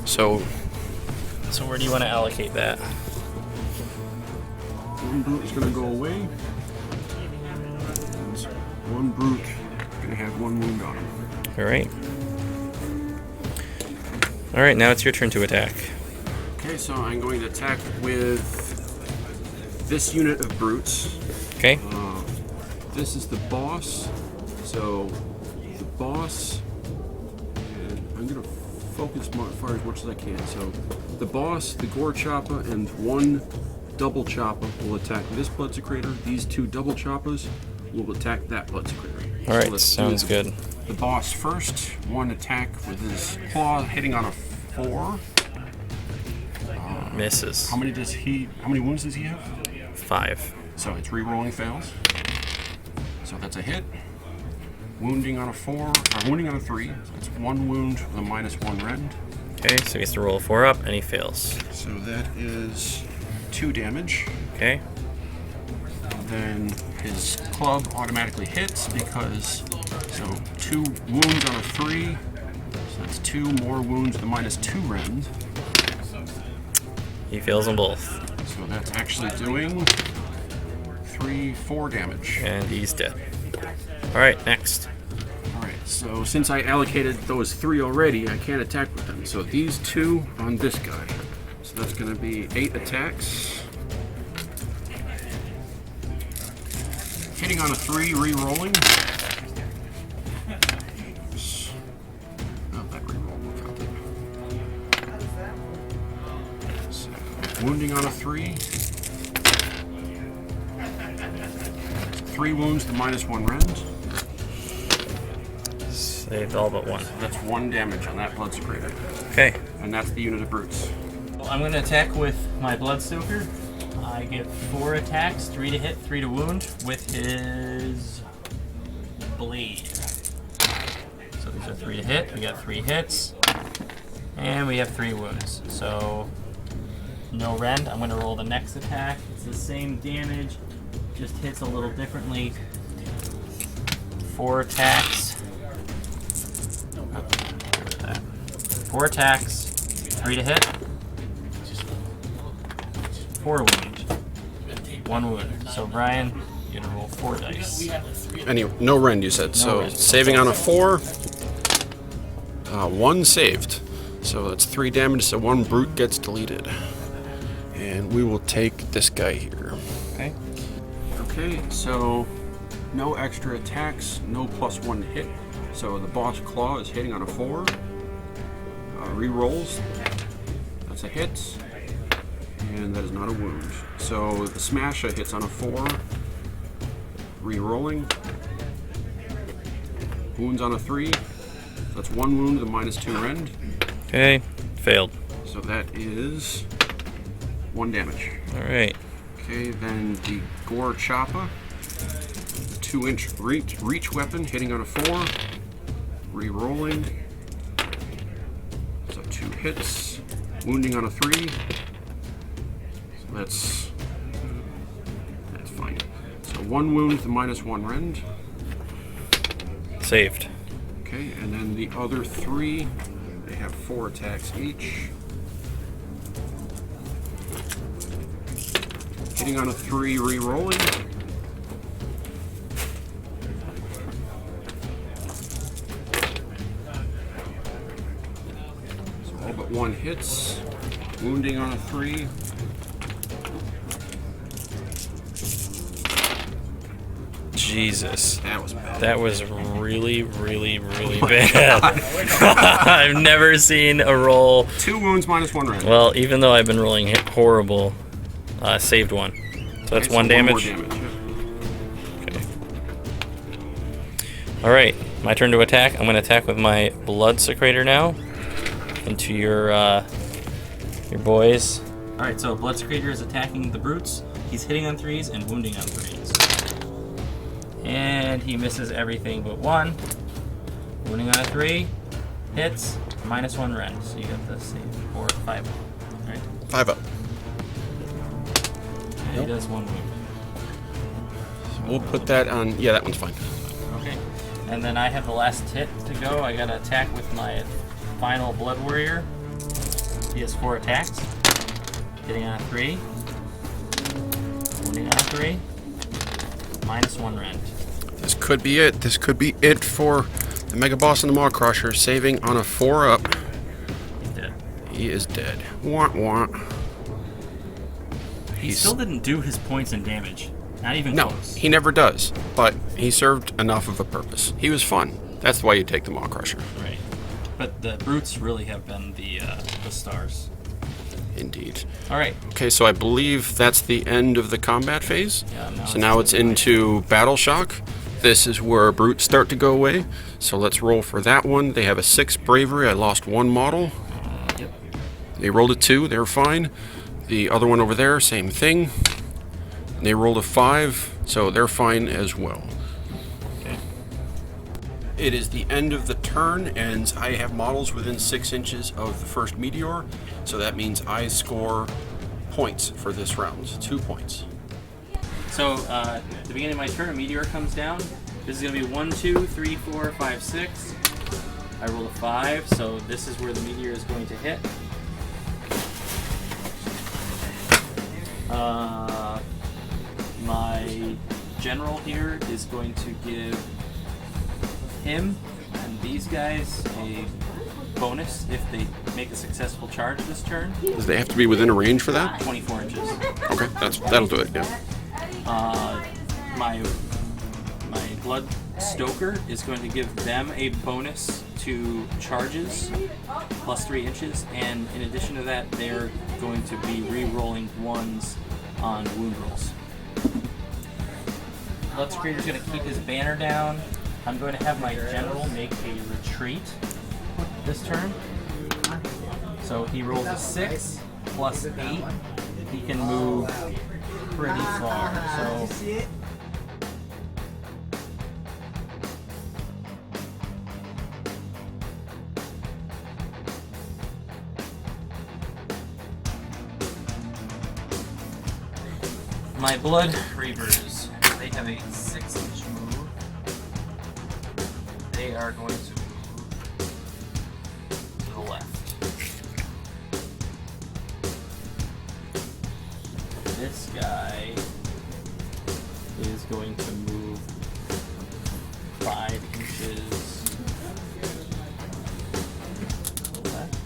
Speaker 1: So
Speaker 3: where do you want to allocate that?
Speaker 1: one brute is going to go away. And one brute going to have 1 wound on him.
Speaker 3: All right, now it's your turn to attack.
Speaker 1: Okay, so I'm going to attack with this unit of brutes.
Speaker 3: Okay.
Speaker 1: This is the boss. So the boss, and I'm going to focus fire as much as I can. So the boss, the Gore Choppa, and 1 double Choppa will attack this Blood Secretor. These 2 double Choppas will attack that Blood Secretor.
Speaker 3: All right,
Speaker 1: so
Speaker 3: sounds good.
Speaker 1: The boss first, 1 attack with his claw, hitting on a 4.
Speaker 3: Misses.
Speaker 1: How many wounds does he have?
Speaker 3: 5.
Speaker 1: So it's re-rolling fails. So that's a hit. Wounding on a 4, or wounding on a 3. So that's 1 wound with a -1 rend.
Speaker 3: Okay, so he gets to roll a 4 up, and he fails.
Speaker 1: So that is 2 damage.
Speaker 3: Okay.
Speaker 1: Then his club automatically hits because, so 2 wounds on a 3. So that's 2 more wounds with a -2 rend.
Speaker 3: He fails them both.
Speaker 1: So that's actually doing 4 damage.
Speaker 3: And he's dead. All right, next.
Speaker 1: Alright, so since I allocated those 3 already, I can't attack with them. So these 2 on this guy. So that's going to be 8 attacks. Hitting on a 3, re-rolling. Not that re-roll, we'll count it. So, wounding on a 3. 3 wounds to -1 rend.
Speaker 3: Saved all but 1.
Speaker 1: That's 1 damage on that Blood Secretor.
Speaker 3: Okay.
Speaker 1: And that's the unit of brutes.
Speaker 3: Well, I'm going to attack with my Bloodstoker. I get 4 attacks, 3 to hit, 3 to wound with his blade. So these are 3 to hit. We got 3 hits. And we have 3 wounds. So no rend. I'm going to roll the next attack. It's the same damage, just hits a little differently. 4 attacks. 4 attacks, 3 to hit, 4 wound, 1 wound. So Brian, you're gonna roll 4 dice.
Speaker 1: Anyway, no rend you said. So
Speaker 3: rend.
Speaker 1: saving on a 4, 1 saved. So that's 3 damage. So 1 brute gets deleted, and we will take this guy here.
Speaker 3: Okay.
Speaker 1: Okay. So no extra attacks, no +1 hit. So the boss claw is hitting on a 4. Re-rolls. That's a hit. And that is not a wound. So the smasher hits on a 4. Re-rolling. Wounds on a 3. That's 1 wound with a -2 rend.
Speaker 3: Okay, failed.
Speaker 1: So that is 1 damage.
Speaker 3: All right.
Speaker 1: Okay, then the Gore Choppa. 2-inch reach weapon hitting on a 4. Re-rolling. So 2 hits. Wounding on a 3. So that's fine. So 1 wound with a -1 rend.
Speaker 3: Saved.
Speaker 1: Okay, and then the other 3, they have 4 attacks each. Hitting on a 3, re-rolling. So all but 1 hits. Wounding on a 3.
Speaker 3: Jesus.
Speaker 1: That was bad.
Speaker 3: That was really, really, really bad. I've never seen a roll.
Speaker 1: 2 wounds -1 rend.
Speaker 3: Well, even though I've been rolling horrible, saved 1. So that's
Speaker 1: Okay,
Speaker 3: 1
Speaker 1: so
Speaker 3: damage.
Speaker 1: 1 more damage.
Speaker 3: Okay. All right, my turn to attack. I'm going to attack with my Blood Secretor now into your boys. All right, so Blood Secretor is attacking the brutes. He's hitting on 3s and wounding on 3s. And he misses everything but 1. Wounding on a 3. Hits. -1 rend. So you have to save 4, 5. All right.
Speaker 1: 5 up.
Speaker 3: And he does 1 wound.
Speaker 1: We'll put that on. Yeah, that one's fine.
Speaker 3: And then I have the last hit to go. I got to attack with my final Blood Warrior. He has 4 attacks. Hitting on a 3. Wounding on a 3. -1 rend.
Speaker 1: This could be it. This could be it for the Mega Boss and the Maw Crusher, saving on a 4-up.
Speaker 3: He's dead.
Speaker 1: He is dead. Wah wah.
Speaker 3: He still didn't do his points in damage. Not even
Speaker 1: No,
Speaker 3: close.
Speaker 1: he never does. But he served enough of a purpose. He was fun. That's why you take the Maw Crusher.
Speaker 3: Right. But the brutes really have been the stars.
Speaker 1: Indeed.
Speaker 3: All right.
Speaker 1: Okay, so I believe that's the end of the combat phase.
Speaker 3: Yeah,
Speaker 1: So now it's into Battle Shock. This is where brutes start to go away. So let's roll for that one. They have a 6 bravery. I lost 1 model.
Speaker 3: Yep.
Speaker 1: They rolled a 2. They're fine. The other one over there, same thing. They rolled a 5, so they're fine as well.
Speaker 3: Okay.
Speaker 1: It is the end of the turn, and I have models within 6 inches of the first meteor, so that means I score points for this round. 2 points.
Speaker 3: So at the beginning of my turn, a meteor comes down. This is going to be 1, 2, 3, 4, 5, 6. I rolled a 5, so this is where the meteor is going to hit. My general here is going to give him and these guys a bonus if they make a successful charge this turn.
Speaker 1: Does they have to be within a range for that?
Speaker 3: 24 inches.
Speaker 1: Okay, that'll do it, yeah.
Speaker 3: My Blood Stoker is going to give them a bonus to charges, plus 3 inches, and in addition to that, they're going to be re-rolling 1s on wound rolls. Blood Screamer's is going to keep his banner down. I'm going to have my general make a retreat this turn. So he rolls a 6 plus 8. He can move pretty far. So my Blood Reavers, they have a 6-inch move. They are going to move to the left. This guy is going to move 5 inches to the left.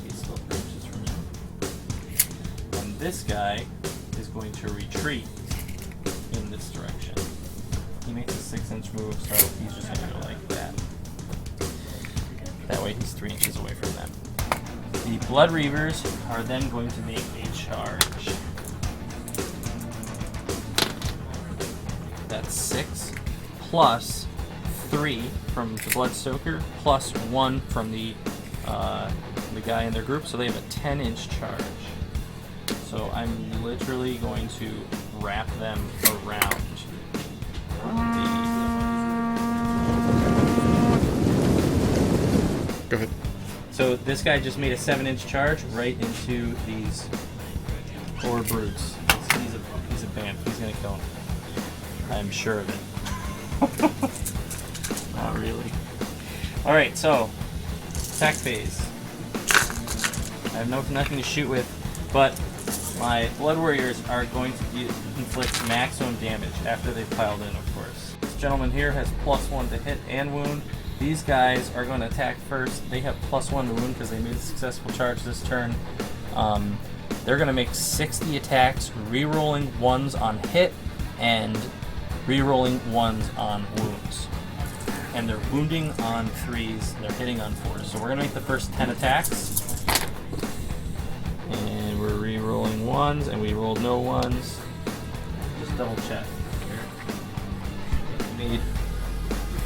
Speaker 3: He's still 3 inches from you. And this guy is going to retreat in this direction. He makes a 6-inch move, so he's just going to go like that. That way he's 3 inches away from them. The Blood Reavers are then going to make a charge. That's 6 plus 3 from the Blood Stoker plus 1 from the guy in their group, so they have a 10-inch charge. So I'm literally going to wrap them around
Speaker 1: Go ahead.
Speaker 3: So this guy just made a 7-inch charge right into these 4 brutes. He's a vamp. He's gonna kill him. I'm sure of it. Not really. All right, so attack phase. I have nothing to shoot with, but my Blood Warriors are going to inflict maximum damage after they've piled in, of course. This gentleman here has +1 to hit and wound. These guys are going to attack first. They have +1 to wound because they made a successful charge this turn. They're going to make 60 attacks, re-rolling 1s on hit and re-rolling 1s on wounds. And they're wounding on 3s, they're hitting on 4s. So we're going to make the first 10 attacks. And we're re-rolling 1s, and we rolled no 1s. Just double check. We made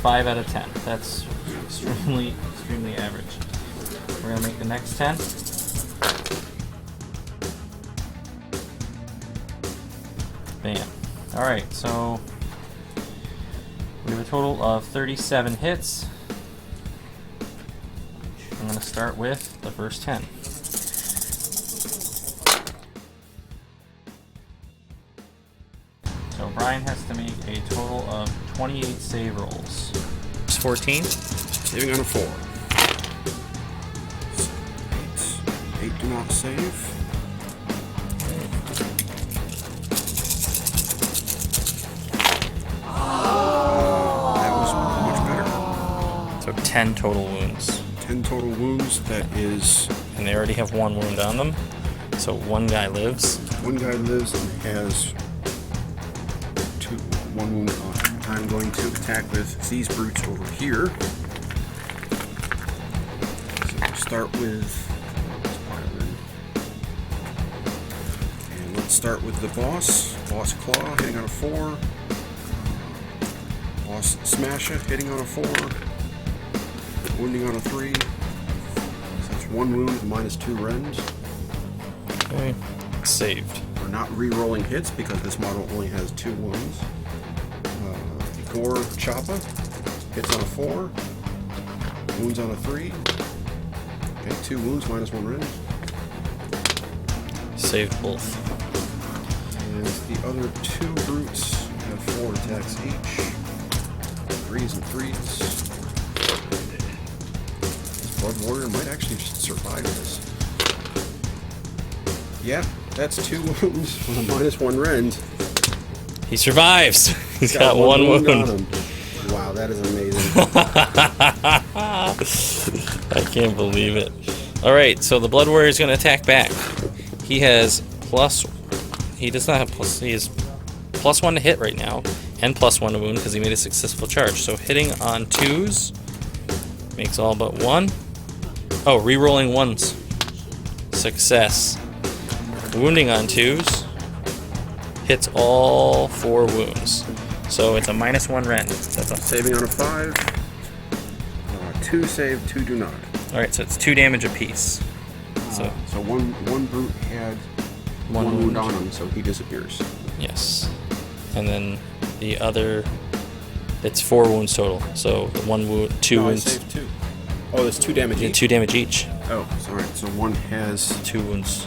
Speaker 3: 5 out of 10. That's extremely average. We're gonna make the next 10. Bam. Alright, so we have a total of 37 hits. I'm gonna start with the first 10. So Brian has to make a total of 28 save rolls. It's 14.
Speaker 1: Saving on a 4. 8 do not save. That was much better.
Speaker 3: So 10 total wounds.
Speaker 1: 10 total wounds, that is...
Speaker 3: And they already have 1 wound on them. So 1 guy lives.
Speaker 1: 1 guy lives and has 1 wound on. I'm going to attack with these brutes over here. So we'll start with... And let's start with the boss. Boss Claw, hitting on a 4. Boss Smasher, hitting on a 4. Wounding on a 3. So that's 1 wound, minus 2 rends.
Speaker 3: Okay. Saved.
Speaker 1: We're not re-rolling hits because this model only has 2 wounds. Gore Choppa, hits on a 4. Wounds on a 3. Okay, 2 wounds, minus 1 rend.
Speaker 3: Saved both.
Speaker 1: And the other 2 brutes have 4 attacks each. 3s and 3s. This Blood Warrior might actually just survive this. Yeah, that's 2 wounds with a minus 1 rend.
Speaker 3: He survives. He's got 1 wound on him.
Speaker 1: Wow, that is amazing.
Speaker 3: I can't believe it. Alright, so the Blood Warrior is going to attack back. He has plus... He does not have plus... He has +1 to hit right now. And +1 to wound because he made a successful charge. So hitting on 2s makes all but 1. Oh, re-rolling 1s. Success. Wounding on 2s. Hits all 4 wounds. So it's a minus 1 rend.
Speaker 1: Saving on a 5. 2 save, 2 do not.
Speaker 3: Alright, so it's 2 damage apiece.
Speaker 1: So one brute had 1 wound on him, so he disappears.
Speaker 3: Yes. And then the other, it's 4 wounds total. So the 1 wound, 2 wounds.
Speaker 1: I saved 2. Oh, there's 2 damage each.
Speaker 3: 2 damage each.
Speaker 1: Oh, sorry. So one has
Speaker 3: 2 wounds.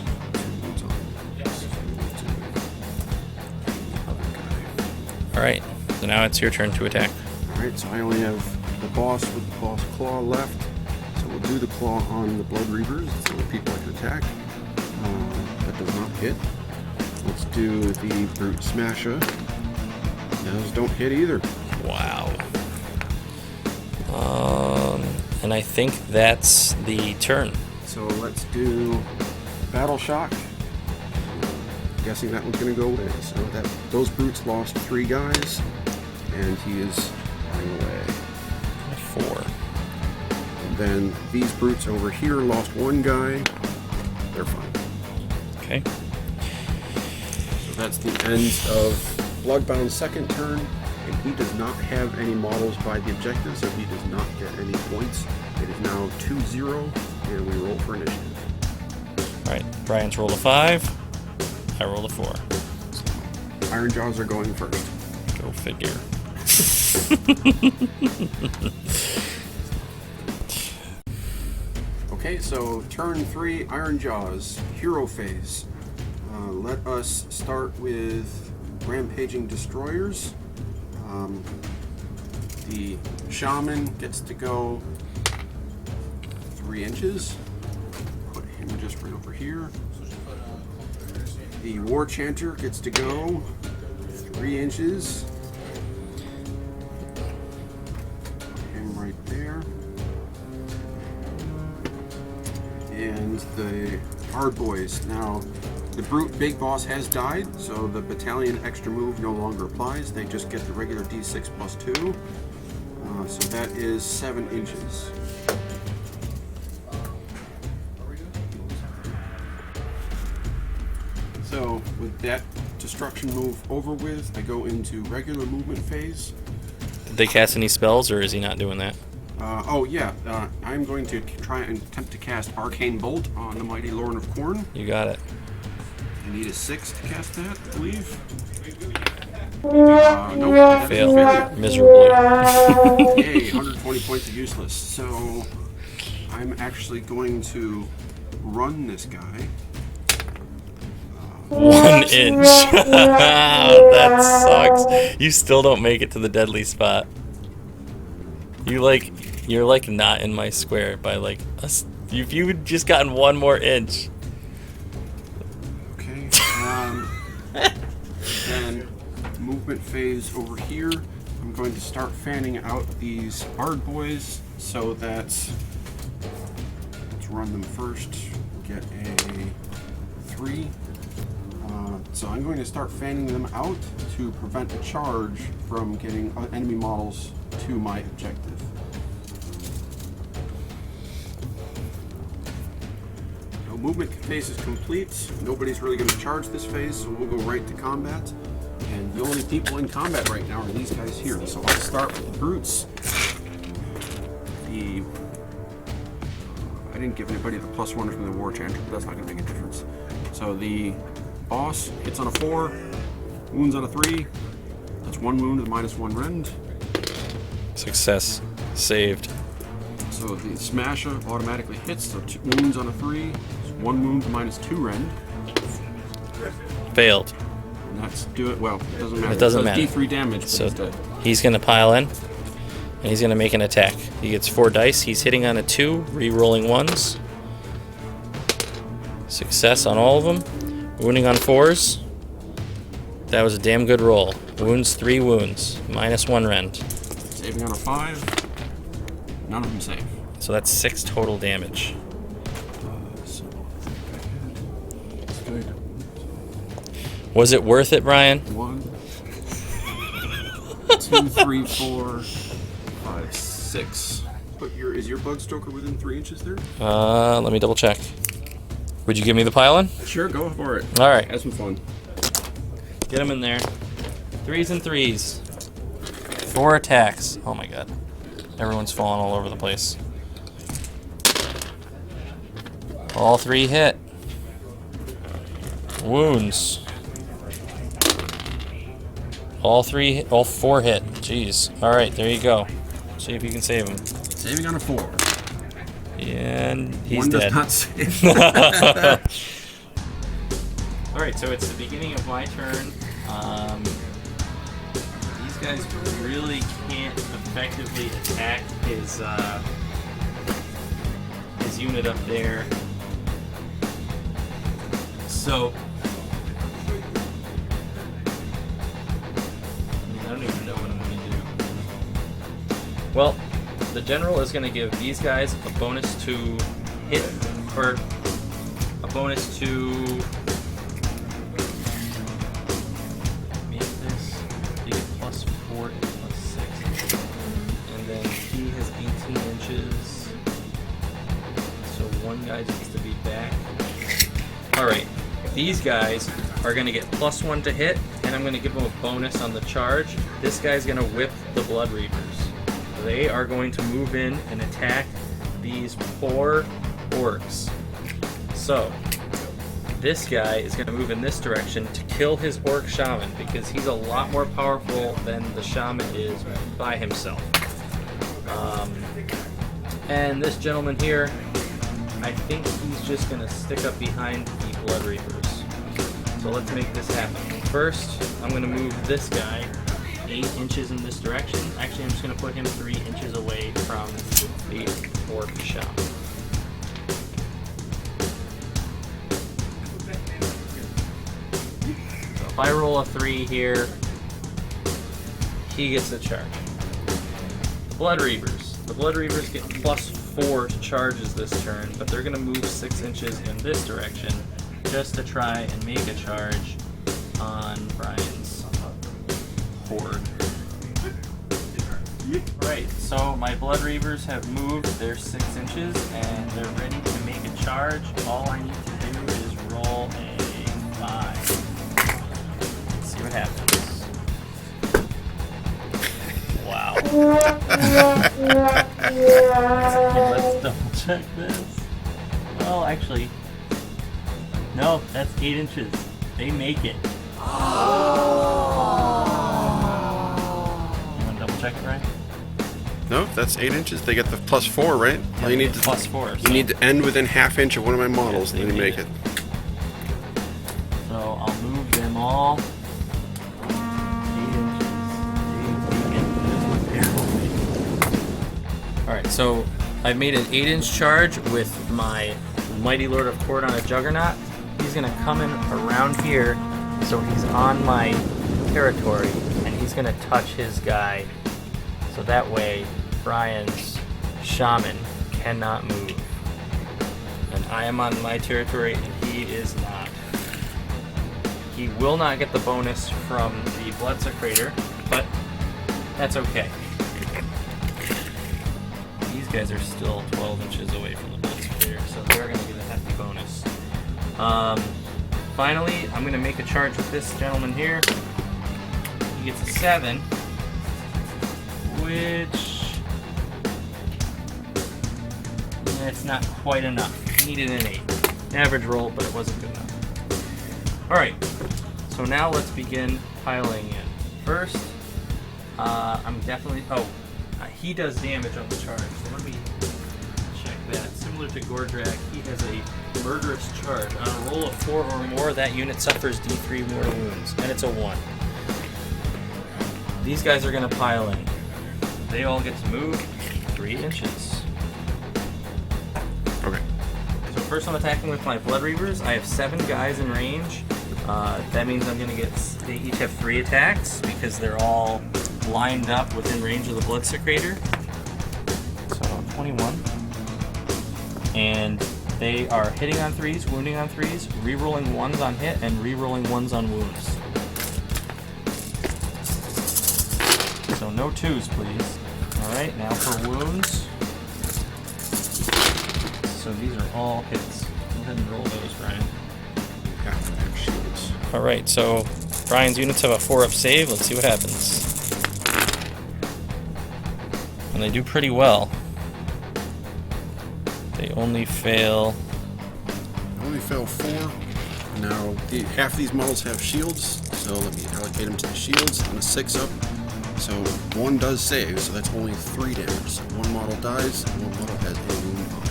Speaker 3: Alright, so now it's your turn to attack.
Speaker 1: Alright, so I only have the boss with the boss claw left. So we'll do the claw on the Blood Reavers. So the people like to attack. That does not hit. Let's do the Brute Smasher. Those don't hit either.
Speaker 3: Wow. And I think that's the turn.
Speaker 1: So let's do Battle Shock. Guessing that one's going to go away. So those brutes lost 3 guys, and he is running away.
Speaker 3: 4.
Speaker 1: And then these brutes over here lost 1 guy. They're fine.
Speaker 3: Okay.
Speaker 1: So that's the end of Bloodbound's second turn, and he does not have any models by the objective, so he does not get any points. It is now 2-0, and we roll for initiative.
Speaker 3: Alright, Brian's rolled a 5. I rolled a 4.
Speaker 1: Ironjawz are going first.
Speaker 3: Go figure.
Speaker 1: Okay, so turn 3, Ironjawz, hero phase. Let us start with rampaging destroyers. The shaman gets to go 3 inches. Put him just right over here. The war chanter gets to go 3 inches. Put him right there. And the hard boys. Now, the brute big boss has died, so the battalion extra move no longer applies. They just get the regular d6 plus 2. So that is 7 inches. So with that destruction move over with, I go into regular movement phase.
Speaker 3: Did they cast any spells, or is he not doing that?
Speaker 1: Oh yeah, I'm going to try and attempt to cast Arcane Bolt on the Mighty Lorn of Khorne.
Speaker 3: You got it.
Speaker 1: I need a 6 to cast that, I believe. Nope.
Speaker 3: Failed miserably.
Speaker 1: Yay, 120 points of useless. So I'm actually going to run this guy.
Speaker 3: 1 inch. That sucks. You still don't make it to the deadly spot. You're like not in my square by like if you had just gotten 1 more inch.
Speaker 1: Okay. Then movement phase over here. I'm going to start fanning out these Bard boys so that, let's run them first, get a 3. So I'm going to start fanning them out to prevent a charge from getting enemy models to my objective. So movement phase is complete. Nobody's really going to charge this phase, so we'll go right to combat. And the only people in combat right now are these guys here. So I'll start with the brutes. I didn't give anybody the +1 from the war chant, but that's not going to make a difference. So the boss hits on a 4, wounds on a 3. That's 1 wound with -1 rend.
Speaker 3: Success. Saved.
Speaker 1: So the smasher automatically hits, so 2 wounds on a 3. It's 1 wound with -2 rend.
Speaker 3: Failed.
Speaker 1: And that's it doesn't matter.
Speaker 3: It doesn't
Speaker 1: does
Speaker 3: matter.
Speaker 1: D3 damage,
Speaker 3: So
Speaker 1: but he's dead.
Speaker 3: he's going to pile in, and he's going to make an attack. He gets 4 dice. He's hitting on a 2, re-rolling 1s. Success on all of them. Wounding on 4s. That was a damn good roll. Wounds 3 wounds. -1 rend.
Speaker 1: Saving on a 5. None of them save.
Speaker 3: So that's 6 total damage.
Speaker 1: So that's good.
Speaker 3: Was it worth it, Brian?
Speaker 1: 1, 2, 3, 4, 5, 6. Is your bug stoker within 3 inches there?
Speaker 3: Let me double check. Would you give me the pile-in?
Speaker 1: Sure, go for it.
Speaker 3: All right.
Speaker 1: Have some fun.
Speaker 3: Get him in there. 3s and 3s. 4 attacks. Oh my god. Everyone's falling all over the place. All 3 hit. Wounds. All 4 hit. Jeez. Alright, there you go. See if you can save him.
Speaker 1: Saving on a 4.
Speaker 3: And he's
Speaker 1: 1
Speaker 3: dead.
Speaker 1: does not save.
Speaker 3: Alright, so it's the beginning of my turn. These guys really can't effectively attack his unit up there. So I don't even know what I'm going to do. Well, the general is going to give these guys a bonus to hit, or a bonus to make this. You get +4 and +6. And then he has 18 inches. So one guy gets to be back. Alright, these guys are going to get +1 to hit, and I'm going to give them a bonus on the charge. This guy's going to whip the Blood Reapers. They are going to move in and attack these 4 orcs. So, this guy is going to move in this direction to kill his orc shaman, because he's a lot more powerful than the shaman is by himself. And this gentleman here, I think he's just going to stick up behind the Blood Reapers. So let's make this happen. First, I'm going to move this guy 8 inches in this direction. Actually, I'm just going to put him 3 inches away from the orc shop. So if I roll a 3 here, he gets a charge. The Blood Reapers. The Blood Reapers get +4 to charges this turn, but they're going to move 6 inches in this direction just to try and make a charge on Brian's horde. Right, so my Blood Reavers have moved their 6 inches and they're ready to make a charge. All I need to do is roll a 5. Let's see what happens. Wow. Let's double check this. Well, actually, no, that's 8 inches. They make it. You want to double check it, right?
Speaker 1: No, that's 8 inches. They get the +4, right?
Speaker 3: Yeah,
Speaker 1: You need to
Speaker 3: +4.
Speaker 1: You need to end within ½ inch of one of my models, and then you make it.
Speaker 3: So I'll so I made an 8-inch charge with my Mighty Lord of Khorne on a Juggernaut. He's gonna come in around here, so he's on my territory, and he's gonna touch his guy, so that way Brian's shaman cannot move. And I am on my territory, and he is not. He will not get the bonus from the Blood Secretor, but that's okay. These guys are still 12 inches away from the Blood Secretor, so they're going to get a hefty bonus. Finally, I'm going to make a charge with this gentleman here. He gets a 7, which it's not quite enough. Needed an 8. Average roll, but it wasn't good enough. Alright, so now let's begin piling in. First, I'm definitely... he does damage on the charge, so let me check that. Similar to Gordrak, he has a murderous charge. On a roll of 4 or more, that unit suffers D3 mortal wounds, and it's a 1. These guys are going to pile in. They all get to move 3 inches.
Speaker 1: Okay.
Speaker 3: So first I'm attacking with my Blood Reavers. I have 7 guys in range. That means I'm going to get... They each have 3 attacks because they're all lined up within range of the Blood Secretor. So 21. And they are hitting on 3s, wounding on 3s, re-rolling 1s on hit, and re-rolling 1s on wounds. So no 2s, please. Alright, now for wounds. So these are all hits. Go ahead and roll those, Brian. Alright, so Brian's units have a 4-up save. Let's see what happens. And they do pretty well. They only fail...
Speaker 1: I only fail 4. Now, half these models have shields, so let me allocate them to the shields on a 6-up. So 1 does save, so that's only 3 damage. So 1 model dies, and 1 model has a wound on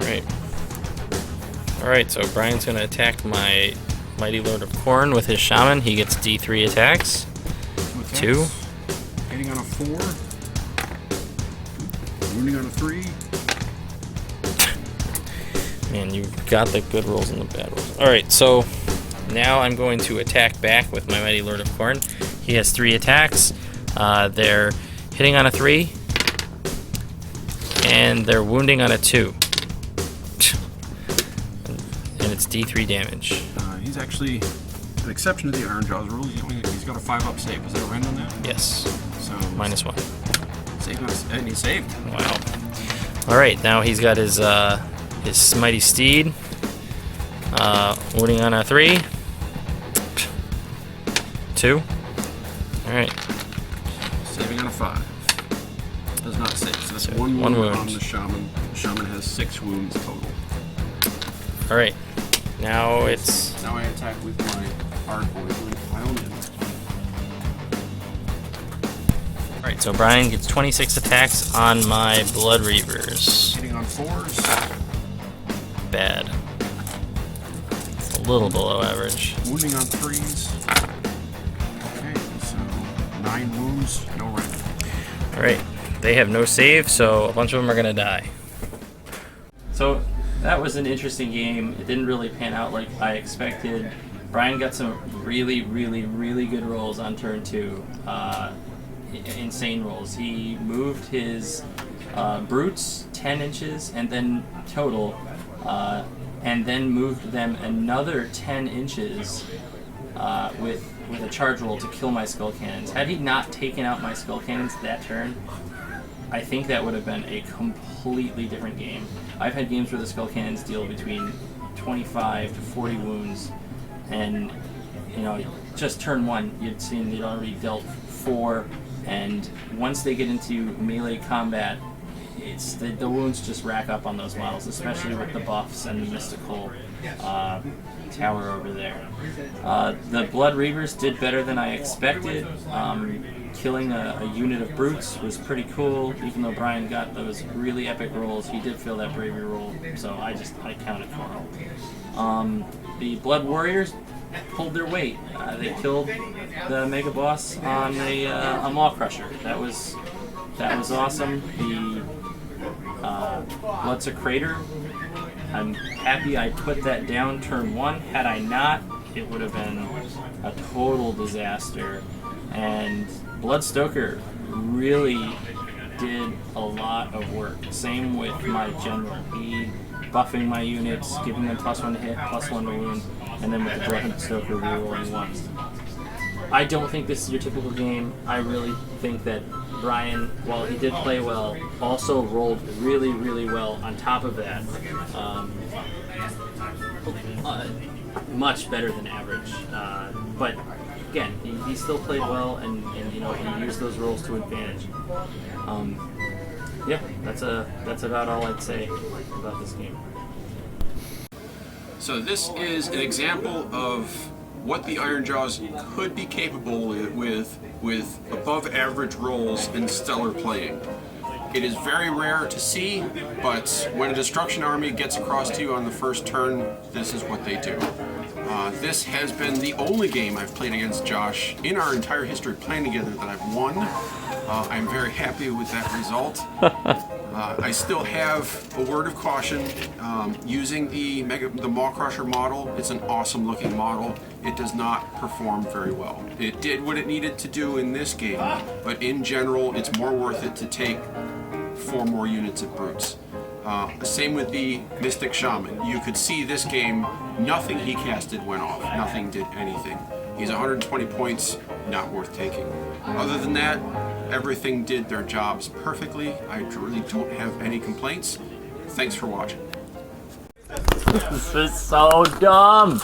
Speaker 1: it.
Speaker 3: Alright, so Brian's going to attack my Mighty Lord of Khorne with his shaman. He gets D3 attacks. 2.
Speaker 1: Hitting on a 4. Wounding on a 3.
Speaker 3: Man, you got the good rolls and the bad rolls. Alright, so now I'm going to attack back with my Mighty Lord of Khorne. He has 3 attacks. They're hitting on a 3. And they're wounding on a 2. And it's D3 damage.
Speaker 1: He's actually an exception to the Ironjawz rule. He's got a 5-up save. Is there a rend on that?
Speaker 3: Yes.
Speaker 1: So
Speaker 3: -1.
Speaker 1: Save, and he saved.
Speaker 3: Wow. Alright, now he's got his mighty steed. Wounding on a 3. 2. Alright.
Speaker 1: Saving on a 5. Does not save. So that's
Speaker 3: So
Speaker 1: 1
Speaker 3: one
Speaker 1: wound
Speaker 3: wound
Speaker 1: on the shaman. The shaman has 6 wounds total.
Speaker 3: Alright. Now it's...
Speaker 1: Now I attack with my hard boy who piled in.
Speaker 3: Alright, so Brian gets 26 attacks on my Blood Reavers.
Speaker 1: Hitting on 4s.
Speaker 3: Bad. It's a little below average.
Speaker 1: Wounding on 3s. Okay, so 9 wounds, no rend.
Speaker 3: Alright, they have no save, so a bunch of them are gonna die. So that was an interesting game. It didn't really pan out like I expected. Brian got some really good rolls on turn 2. Insane rolls. He moved his brutes 10 inches and then total, and then moved them another 10 inches with a charge roll to kill my skull cannons. Had he not taken out my skull cannons that turn, I think that would have been a completely different game. I've had games where the skull cannons deal between 25 to 40 wounds, and just turn 1, you'd seen they'd already dealt 4, and once they get into melee combat, it's the wounds just rack up on those models, especially with the buffs and the mystical tower over there. The Blood Reavers did better than I expected. Killing a unit of brutes was pretty cool. Even though Brian got those really epic rolls, he did fill that bravery roll, so I counted for him. The Blood Warriors pulled their weight. They killed the Mega Boss on a Maw Crusher. That was awesome.
Speaker 2: Crater. I'm happy I put that down turn 1. Had I not, it would have been a total disaster. And Bloodstoker really did a lot of work. Same with my general. He buffing my units, giving them +1 to hit, +1 to wound, and then with the Bloodstoker rerolling 1s. I don't think this is your typical game. I really think that Brian, while he did play well, also rolled really, really well on top of that. Much better than average. But again, he still played well, and you know, he used those rolls to advantage. Yeah, that's about all I'd say about this game.
Speaker 1: So this is an example of what the Ironjawz could be capable with above average rolls and stellar playing. It is very rare to see, but when a destruction army gets across to you on the first turn, this is what they do. This has been the only game I've played against Josh in our entire history playing together that I've won. I'm very happy with that result. I still have a word of caution using the Maw Crusher model. It's an awesome looking model. It does not perform very well. It did what it needed to do in this game, but in general, it's more worth it to take 4 more units of brutes. Same with the Mystic Shaman. You could see this game, nothing he casted went off. Nothing did anything. He's 120 points, not worth taking. Other than that, everything did their jobs perfectly. I really don't have any complaints. Thanks for watching.
Speaker 2: This is so dumb.